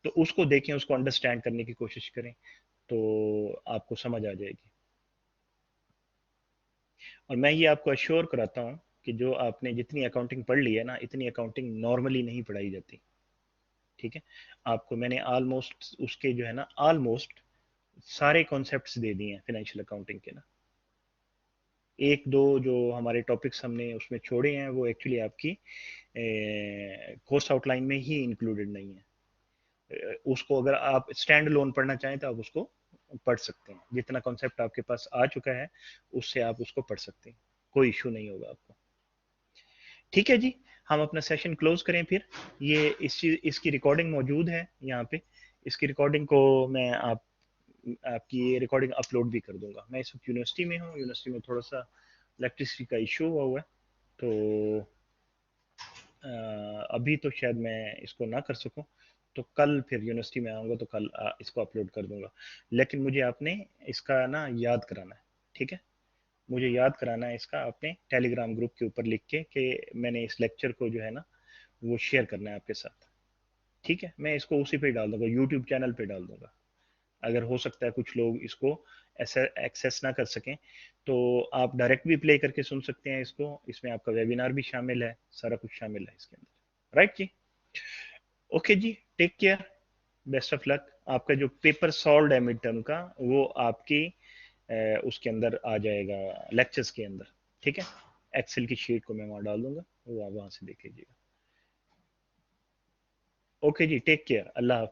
तो उसको देखें, उसको अंडरस्टैंड करने की कोशिश करें, तो आपको समझ आ जाएगी। और मैं ये आपको अश्योर कराता हूँ कि जो आपने जितनी अकाउंटिंग पढ़ ली है ना, इतनी अकाउंटिंग नॉर्मली नहीं पढ़ाई जाती, ठीक है। आपको मैंने ऑलमोस्ट उसके जो है ना ऑलमोस्ट सारे कॉन्सेप्ट्स दे दिए हैं फाइनेंशियल अकाउंटिंग के ना। एक दो जो हमारे टॉपिक्स हमने उसमें छोड़े हैं वो एक्चुअली आपकी कोर्स आउटलाइन में ही इंक्लूडेड नहीं है। उसको अगर आप स्टैंड लोन पढ़ना चाहें तो आप उसको पढ़ सकते हैं। जितना कॉन्सेप्ट आपके पास आ चुका है उससे आप उसको पढ़ सकते हैं, कोई इशू नहीं होगा आपको, ठीक है जी। हम अपना सेशन क्लोज करें फिर। ये इसकी रिकॉर्डिंग मौजूद है यहाँ पे। इसकी रिकॉर्डिंग को मैं आपकी ये रिकॉर्डिंग अपलोड भी कर दूंगा। मैं इस वक्त यूनिवर्सिटी में हूँ, यूनिवर्सिटी में थोड़ा सा इलेक्ट्रिसिटी का इशू हुआ है, तो अभी तो शायद मैं इसको ना कर सकूं। तो कल फिर यूनिवर्सिटी में आऊँगा तो कल इसको अपलोड कर दूंगा। लेकिन मुझे आपने इसका ना याद कराना है, ठीक है? मुझे याद कराना है इसका अपने टेलीग्राम ग्रुप के ऊपर लिख के कि मैंने इस लेक्चर को जो है ना वो शेयर करना है आपके साथ, ठीक है? मैं इसको उसी पे डाल दूंगा, यूट्यूब चैनल पे डाल दूंगा। अगर हो सकता है कुछ लोग इसको ऐसा एक्सेस ना कर सकें तो आप डायरेक्ट भी प्ले करके सुन सकते हैं इसको। इसमें आपका वेबिनार भी शामिल है, सारा कुछ शामिल है इसके अंदर। राइट जी? ओके जी, take care, best of luck. आपका जो पेपर सॉल्व है मिड टर्म का वो आपकी उसके अंदर आ जाएगा, लेक्चर्स के अंदर, ठीक है? एक्सेल की शीट को मैं वहां डाल दूंगा, वो आप वहां से देख लीजिएगा। ओके जी, टेक केयर, अल्लाह हाफ़िज़।